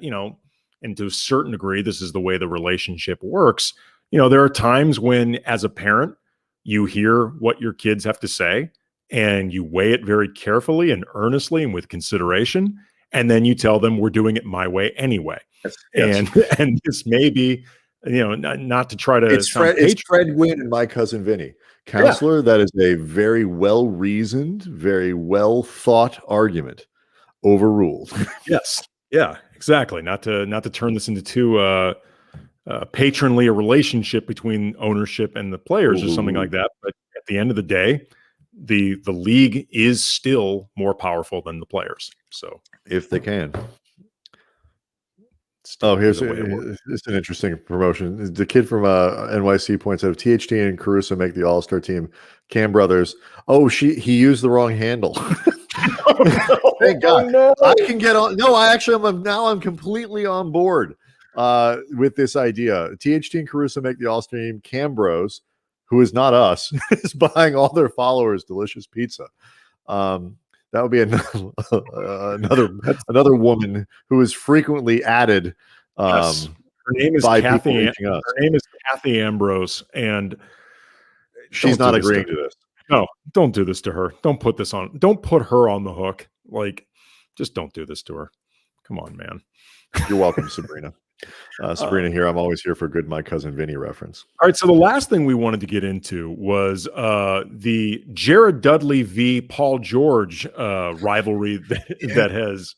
[SPEAKER 2] to a certain degree, this is the way the relationship works. There are times when, as a parent, you hear what your kids have to say, and you weigh it very carefully and earnestly and with consideration, and then you tell them, we're doing it my way anyway. Yes. And this may be, not to try to.
[SPEAKER 1] It's Fred Gwynn and My Cousin Vinny, counselor. Yeah. That is a very well reasoned, very well thought argument. Overruled.
[SPEAKER 2] Yes. Yeah. Exactly. Not to turn this into too patronly a relationship between ownership and the players or something like that. But at the end of the day, the league is still more powerful than the players. So
[SPEAKER 1] if they can. Here's it's an interesting promotion. The kid from NYC points out, THT and Caruso make the All-Star team. Cam Brothers. Oh, he used the wrong handle. Thank God. No. I can get on. No, I'm completely on board with this idea. THT and Caruso make the All-Star team. Cam Bros, who is not us, is buying all their followers delicious pizza. That would be another woman who is frequently added.
[SPEAKER 2] Yes. Her name is Kathy. Her name is Kathy Ambrose, and
[SPEAKER 1] she's not agreeing to this.
[SPEAKER 2] No, don't do this to her. Don't put her on the hook. Like, just don't do this to her. Come on, man.
[SPEAKER 1] You're welcome, Sabrina. Sabrina here. I'm always here for a good My Cousin Vinny reference.
[SPEAKER 2] All right. So the last thing we wanted to get into was the Jared Dudley v. Paul George rivalry that has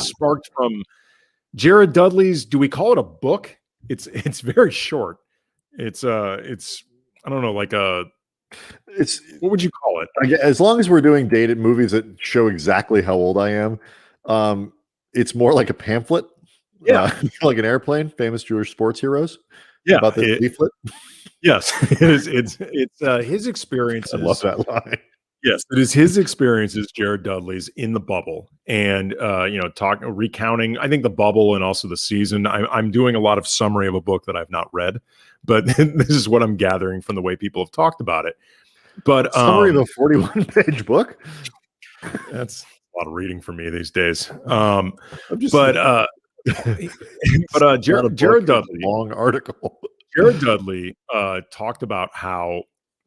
[SPEAKER 2] sparked from Jared Dudley's. Do we call it a book? It's very short. It's I don't know, like what would you call it?
[SPEAKER 1] As long as we're doing dated movies that show exactly how old I am, it's more like a pamphlet.
[SPEAKER 2] Yeah,
[SPEAKER 1] like an airplane, famous Jewish sports heroes.
[SPEAKER 2] Yeah,
[SPEAKER 1] about the leaflet.
[SPEAKER 2] Yes, it's his experiences.
[SPEAKER 1] I love that line.
[SPEAKER 2] Yes, it is his experiences, Jared Dudley's, in the bubble, and recounting. I think the bubble and also the season. I'm doing a lot of summary of a book that I've not read, but this is what I'm gathering from the way people have talked about it. But
[SPEAKER 1] summary of a 41-page book.
[SPEAKER 2] That's a lot of reading for me these days. But
[SPEAKER 1] Not a book,
[SPEAKER 2] Jared
[SPEAKER 1] it's a
[SPEAKER 2] Dudley,
[SPEAKER 1] long article.
[SPEAKER 2] Jared Dudley talked about how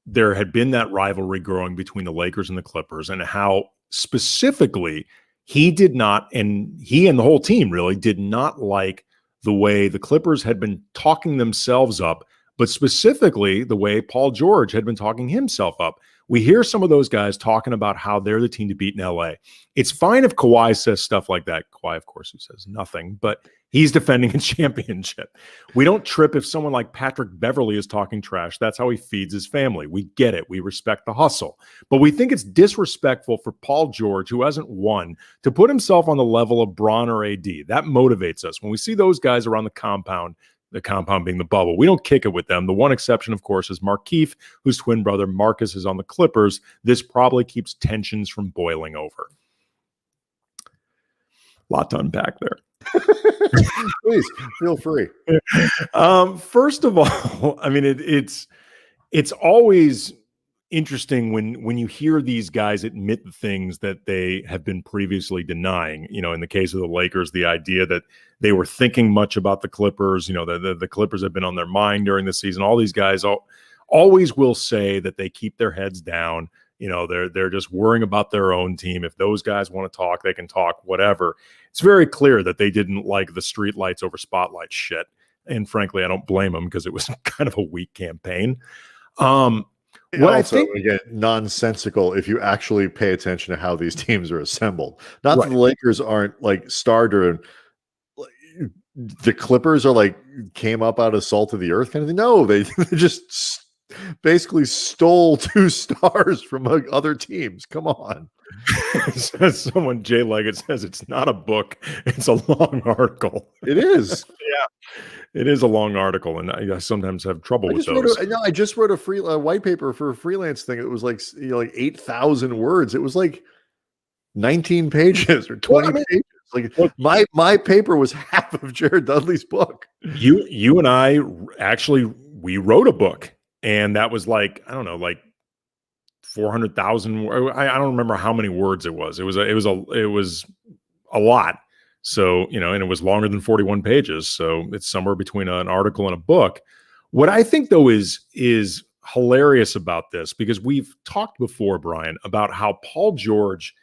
[SPEAKER 2] there had been that rivalry growing between the Lakers and the Clippers, and how specifically he did not, and he and the whole team really did not like the way the Clippers had been talking themselves up, but specifically the way Paul George had been talking himself up. We hear some of those guys talking about how they're the team to beat in LA. It's fine if Kawhi says stuff like that. Kawhi, of course, who says nothing, but he's defending a championship. We don't trip if someone like Patrick Beverley is talking trash. That's how he feeds his family. We get it. We respect the hustle. But we think it's disrespectful for Paul George, who hasn't won, to put himself on the level of Bron or AD. That motivates us. When we see those guys around the compound being the bubble, we don't kick it with them. The one exception, of course, is Markieff, whose twin brother Marcus is on the Clippers. This probably keeps tensions from boiling over. Lot to unpack there.
[SPEAKER 1] Please feel free.
[SPEAKER 2] First of all, I mean, it's always interesting when you hear these guys admit the things that they have been previously denying. You know, in the case of the Lakers, the idea that they were thinking much about the Clippers, you know, the Clippers have been on their mind during the season. All these guys always will say that they keep their heads down. You know, they're just worrying about their own team. If those guys want to talk, they can talk, whatever. It's very clear that they didn't like the street lights over spotlight shit. And frankly, I don't blame them, because it was kind of a weak campaign.
[SPEAKER 1] What I think, again, nonsensical if you actually pay attention to how these teams are assembled. Not that the Lakers aren't like star-driven. The Clippers are like came up out of salt of the earth kind of thing. No, they just basically stole 2 stars from other teams. Come on.
[SPEAKER 2] Someone, Jay Leggett, says it's not a book, it's a long article.
[SPEAKER 1] It is.
[SPEAKER 2] Yeah, it is a long article, and I sometimes have trouble with those.
[SPEAKER 1] I just wrote a white paper for a freelance thing. It was like, you know, like 8,000 words. It was like 19 pages or 20 pages. Like my paper was half of Jared Dudley's book.
[SPEAKER 2] You and I actually, we wrote a book, and that was like, I don't know, like 400,000. I don't remember how many words it was. It was a lot. So, you know, and it was longer than 41 pages. So it's somewhere between an article and a book. What I think, though, is hilarious about this, because we've talked before, Brian, about how Paul George,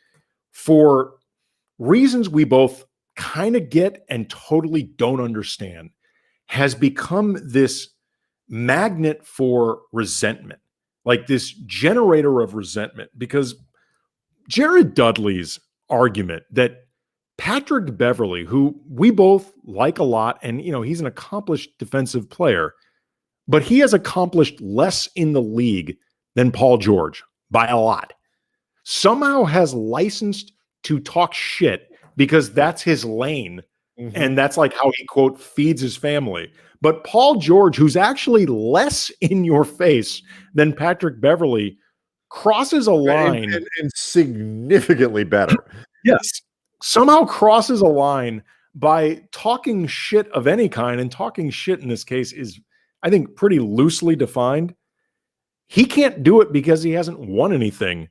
[SPEAKER 2] for reasons we both kind of get and totally don't understand, has become this magnet for resentment, like this generator of resentment. Because Jared Dudley's argument that Patrick Beverley, who we both like a lot, and, you know, he's an accomplished defensive player, but he has accomplished less in the league than Paul George by a lot, somehow has licensed to talk shit because that's his lane. Mm-hmm. And that's like how he, quote, feeds his family. But Paul George, who's actually less in your face than Patrick Beverley, crosses a line.
[SPEAKER 1] And significantly better.
[SPEAKER 2] Yes. Somehow crosses a line by talking shit of any kind. And talking shit in this case is, I think, pretty loosely defined. He can't do it because he hasn't won anything.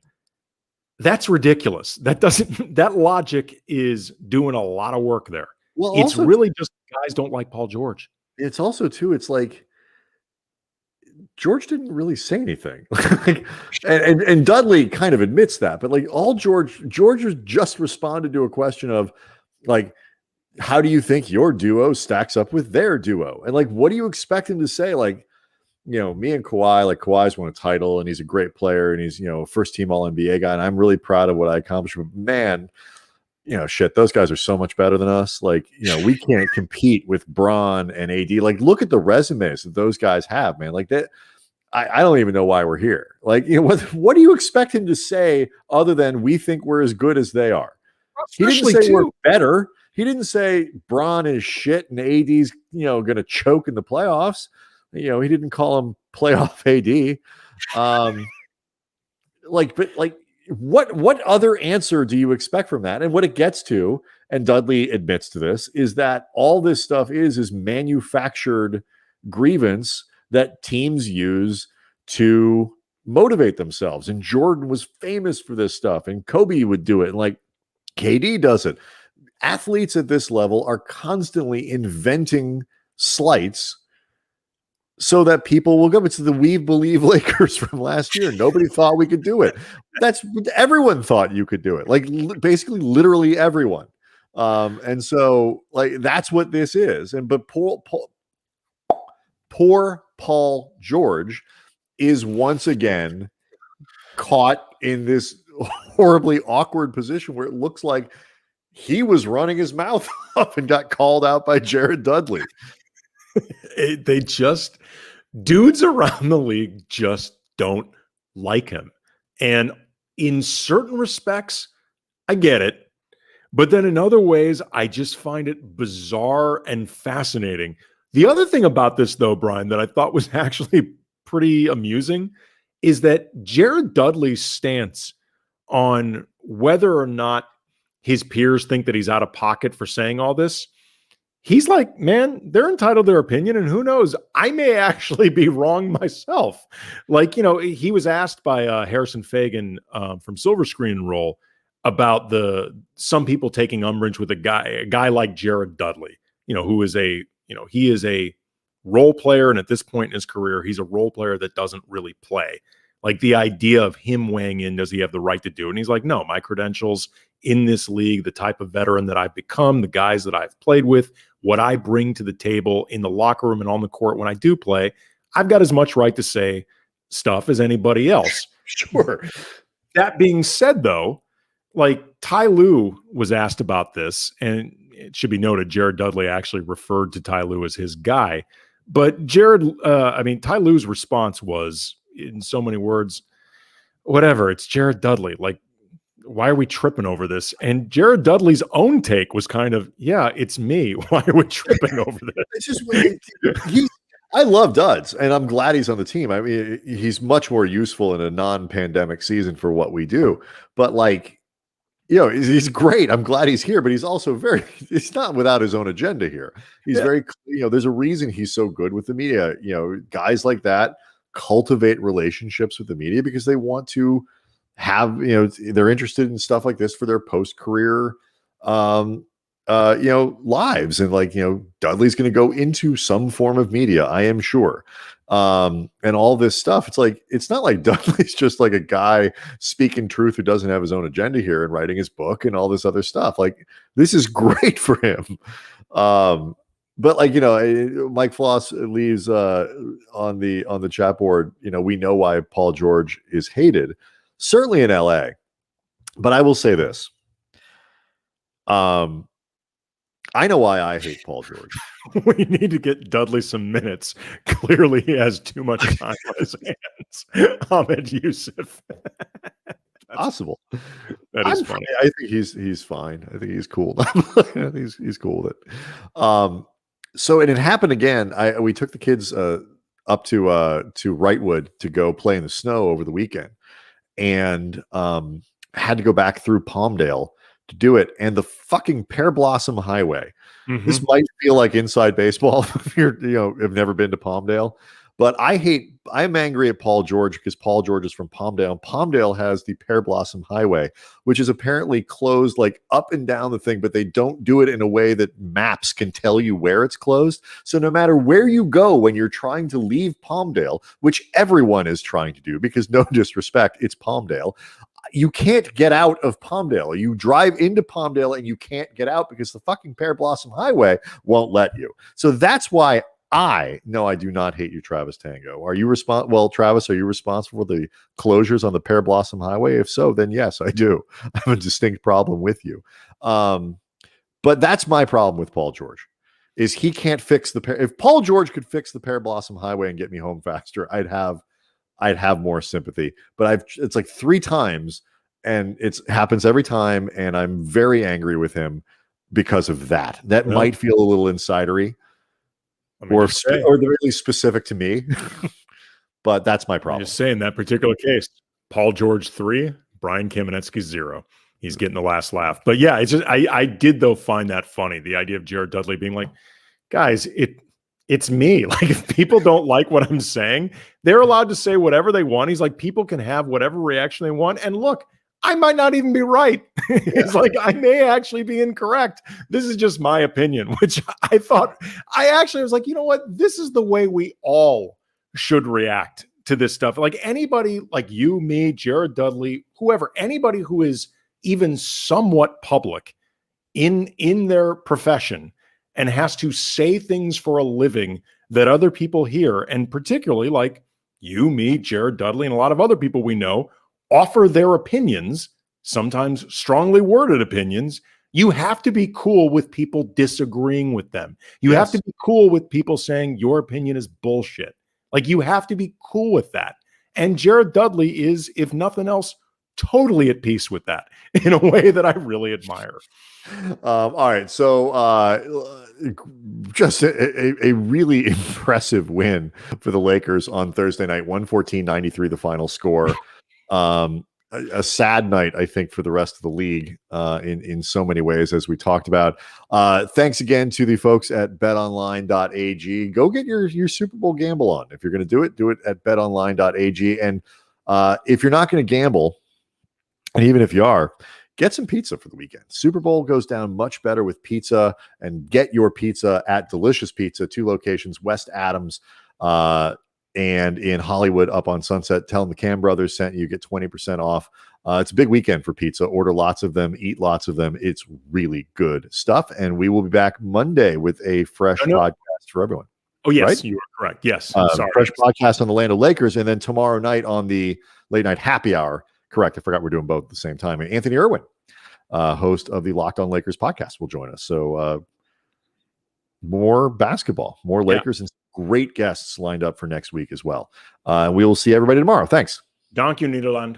[SPEAKER 2] That's ridiculous. That logic is doing a lot of work there. Well, it's also, really just guys don't like Paul George.
[SPEAKER 1] It's also, too, it's like George didn't really say anything. and Dudley kind of admits that, but like all George just responded to a question of like, how do you think your duo stacks up with their duo? And like, what do you expect him to say? Like, you know, me and Kawhi, like Kawhi's won a title and he's a great player and he's, you know, first team all NBA guy. And I'm really proud of what I accomplished. But man, you know, shit, those guys are so much better than us. Like, you know, we can't compete with Bron and AD. Like, look at the resumes that those guys have, man. Like that, I don't even know why we're here. Like, you know, what do you expect him to say other than we think we're as good as they are? Especially he didn't say we're better. He didn't say Bron is shit and AD's, you know, going to choke in the playoffs. You know, he didn't call him playoff AD. What other answer do you expect from that? And what it gets to, and Dudley admits to this, is that all this stuff is manufactured grievance that teams use to motivate themselves. And Jordan was famous for this stuff, and Kobe would do it, and like KD does it. athletes at this level are constantly inventing slights so that people will go. It's the "We Believe" Lakers from last year. Nobody thought we could do it. That's everyone thought you could do it. Like basically, literally everyone. And so, like, that's what this is. And but poor Paul George is once again caught in this horribly awkward position where it looks like he was running his mouth up and got called out by Jared Dudley.
[SPEAKER 2] Dudes around the league just don't like him. And in certain respects, I get it. But then in other ways, I just find it bizarre and fascinating. The other thing about this, though, Brian, that I thought was actually pretty amusing is that Jared Dudley's stance on whether or not his peers think that he's out of pocket for saying all this, he's like, man, they're entitled to their opinion, and who knows, I may actually be wrong myself. Like, he was asked by Harrison Fagan from Silver Screen Roll about some people taking umbrage with a guy like Jared Dudley, who is he is a role player, and at this point in his career, he's a role player that doesn't really play. Like the idea of him weighing in, does he have the right to do it? And he's like, no, my credentials in this league, the type of veteran that I've become, the guys that I've played with, what I bring to the table in the locker room and on the court when I do play, I've got as much right to say stuff as anybody else.
[SPEAKER 1] Sure.
[SPEAKER 2] That being said, though, like Ty Lue was asked about this, and it should be noted, Jared Dudley actually referred to Ty Lue as his guy. But Ty Lue's response was, in so many words, whatever, it's Jared Dudley. Like, why are we tripping over this? And Jared Dudley's own take was kind of, yeah, it's me. Why are we tripping over this?
[SPEAKER 1] It's just, I love Duds, and I'm glad he's on the team. I mean, he's much more useful in a non-pandemic season for what we do. But like, he's great. I'm glad he's here, but he's also he's not without his own agenda here. He's very, there's a reason he's so good with the media. Guys like that cultivate relationships with the media because they want to have, they're interested in stuff like this for their post-career, lives. And like, Dudley's going to go into some form of media, I am sure. And all this stuff, it's not like Dudley's just like a guy speaking truth who doesn't have his own agenda here and writing his book and all this other stuff. Like, this is great for him. But like, Mike Floss leaves on the chat board, we know why Paul George is hated, certainly in LA. But I will say this. I know why I hate Paul George.
[SPEAKER 2] We need to get Dudley some minutes. Clearly, he has too much time on his hands. Ahmed Yusuf.
[SPEAKER 1] Possible.
[SPEAKER 2] That is funny.
[SPEAKER 1] I think he's fine. I think he's cool. I think he's cool with it. So, and it happened again. We took the kids up to Wrightwood to go play in the snow over the weekend, and had to go back through Palmdale to do it. And the fucking Pear Blossom Highway. Mm-hmm. This might feel like inside baseball if you're have never been to Palmdale. But I'm angry at Paul George because Paul George is from Palmdale. And Palmdale has the Pear Blossom Highway, which is apparently closed like up and down the thing, but they don't do it in a way that maps can tell you where it's closed. So no matter where you go when you're trying to leave Palmdale, which everyone is trying to do because no disrespect, it's Palmdale, you can't get out of Palmdale. You drive into Palmdale and you can't get out because the fucking Pear Blossom Highway won't let you. So that's why I do not hate you, Travis Tango. Are you Travis, are you responsible for the closures on the Pear Blossom Highway? If so, then yes, I do. I have a distinct problem with you. But that's my problem with Paul George, is he can't fix if Paul George could fix the Pear Blossom Highway and get me home faster, I'd have more sympathy. But it's like 3 times and it happens every time. And I'm very angry with him because of that. That might feel a little insidery. Or they're really specific to me, but that's my problem.
[SPEAKER 2] I'm just saying, that particular case, Paul George 3, Brian Kamenetsky 0. He's getting the last laugh. But yeah, it's just I did though find that funny. The idea of Jared Dudley being like, guys, it's me. Like, if people don't like what I'm saying, they're allowed to say whatever they want. He's like, people can have whatever reaction they want. And look, I might not even be right. He's like, I may actually be incorrect. This is just my opinion, which I thought, I actually was like, you know what? This is the way we all should react to this stuff. Like anybody like you, me, Jared Dudley, whoever, anybody who is even somewhat public in their profession and has to say things for a living that other people hear, and particularly like you, me, Jared Dudley, and a lot of other people we know offer their opinions, sometimes strongly worded opinions. You have to be cool with people disagreeing with them. You have to be cool with people saying your opinion is bullshit. Like you have to be cool with that. And Jared Dudley is, if nothing else, totally at peace with that in a way that I really admire.
[SPEAKER 1] All right. So just a really impressive win for the Lakers on Thursday night, 114-93, the final score. A sad night, I think, for the rest of the league in so many ways, as we talked about. Thanks again to the folks at betonline.ag. Go get your Super Bowl gamble on. If you're going to do it at betonline.ag. And if you're not going to gamble, and even if you are, get some pizza for the weekend. Super Bowl goes down much better with pizza, and get your pizza at Delicious Pizza, 2 locations, West Adams and in Hollywood up on Sunset. Tell them the Cam Brothers sent you. Get 20% off. It's a big weekend for pizza. Order lots of them, eat lots of them. It's really good stuff. And we will be back Monday with a fresh podcast for everyone.
[SPEAKER 2] Oh, yes,
[SPEAKER 1] right?
[SPEAKER 2] You are correct. Yes.
[SPEAKER 1] Fresh podcast on the Land of Lakers. And then tomorrow night on the late night happy hour. Correct. I forgot we're doing both at the same time. And Anthony Irwin, host of the Locked On Lakers podcast, will join us. So more basketball, more Lakers, and great guests lined up for next week as well. We will see everybody tomorrow. Thanks.
[SPEAKER 2] Dank you, Nederland.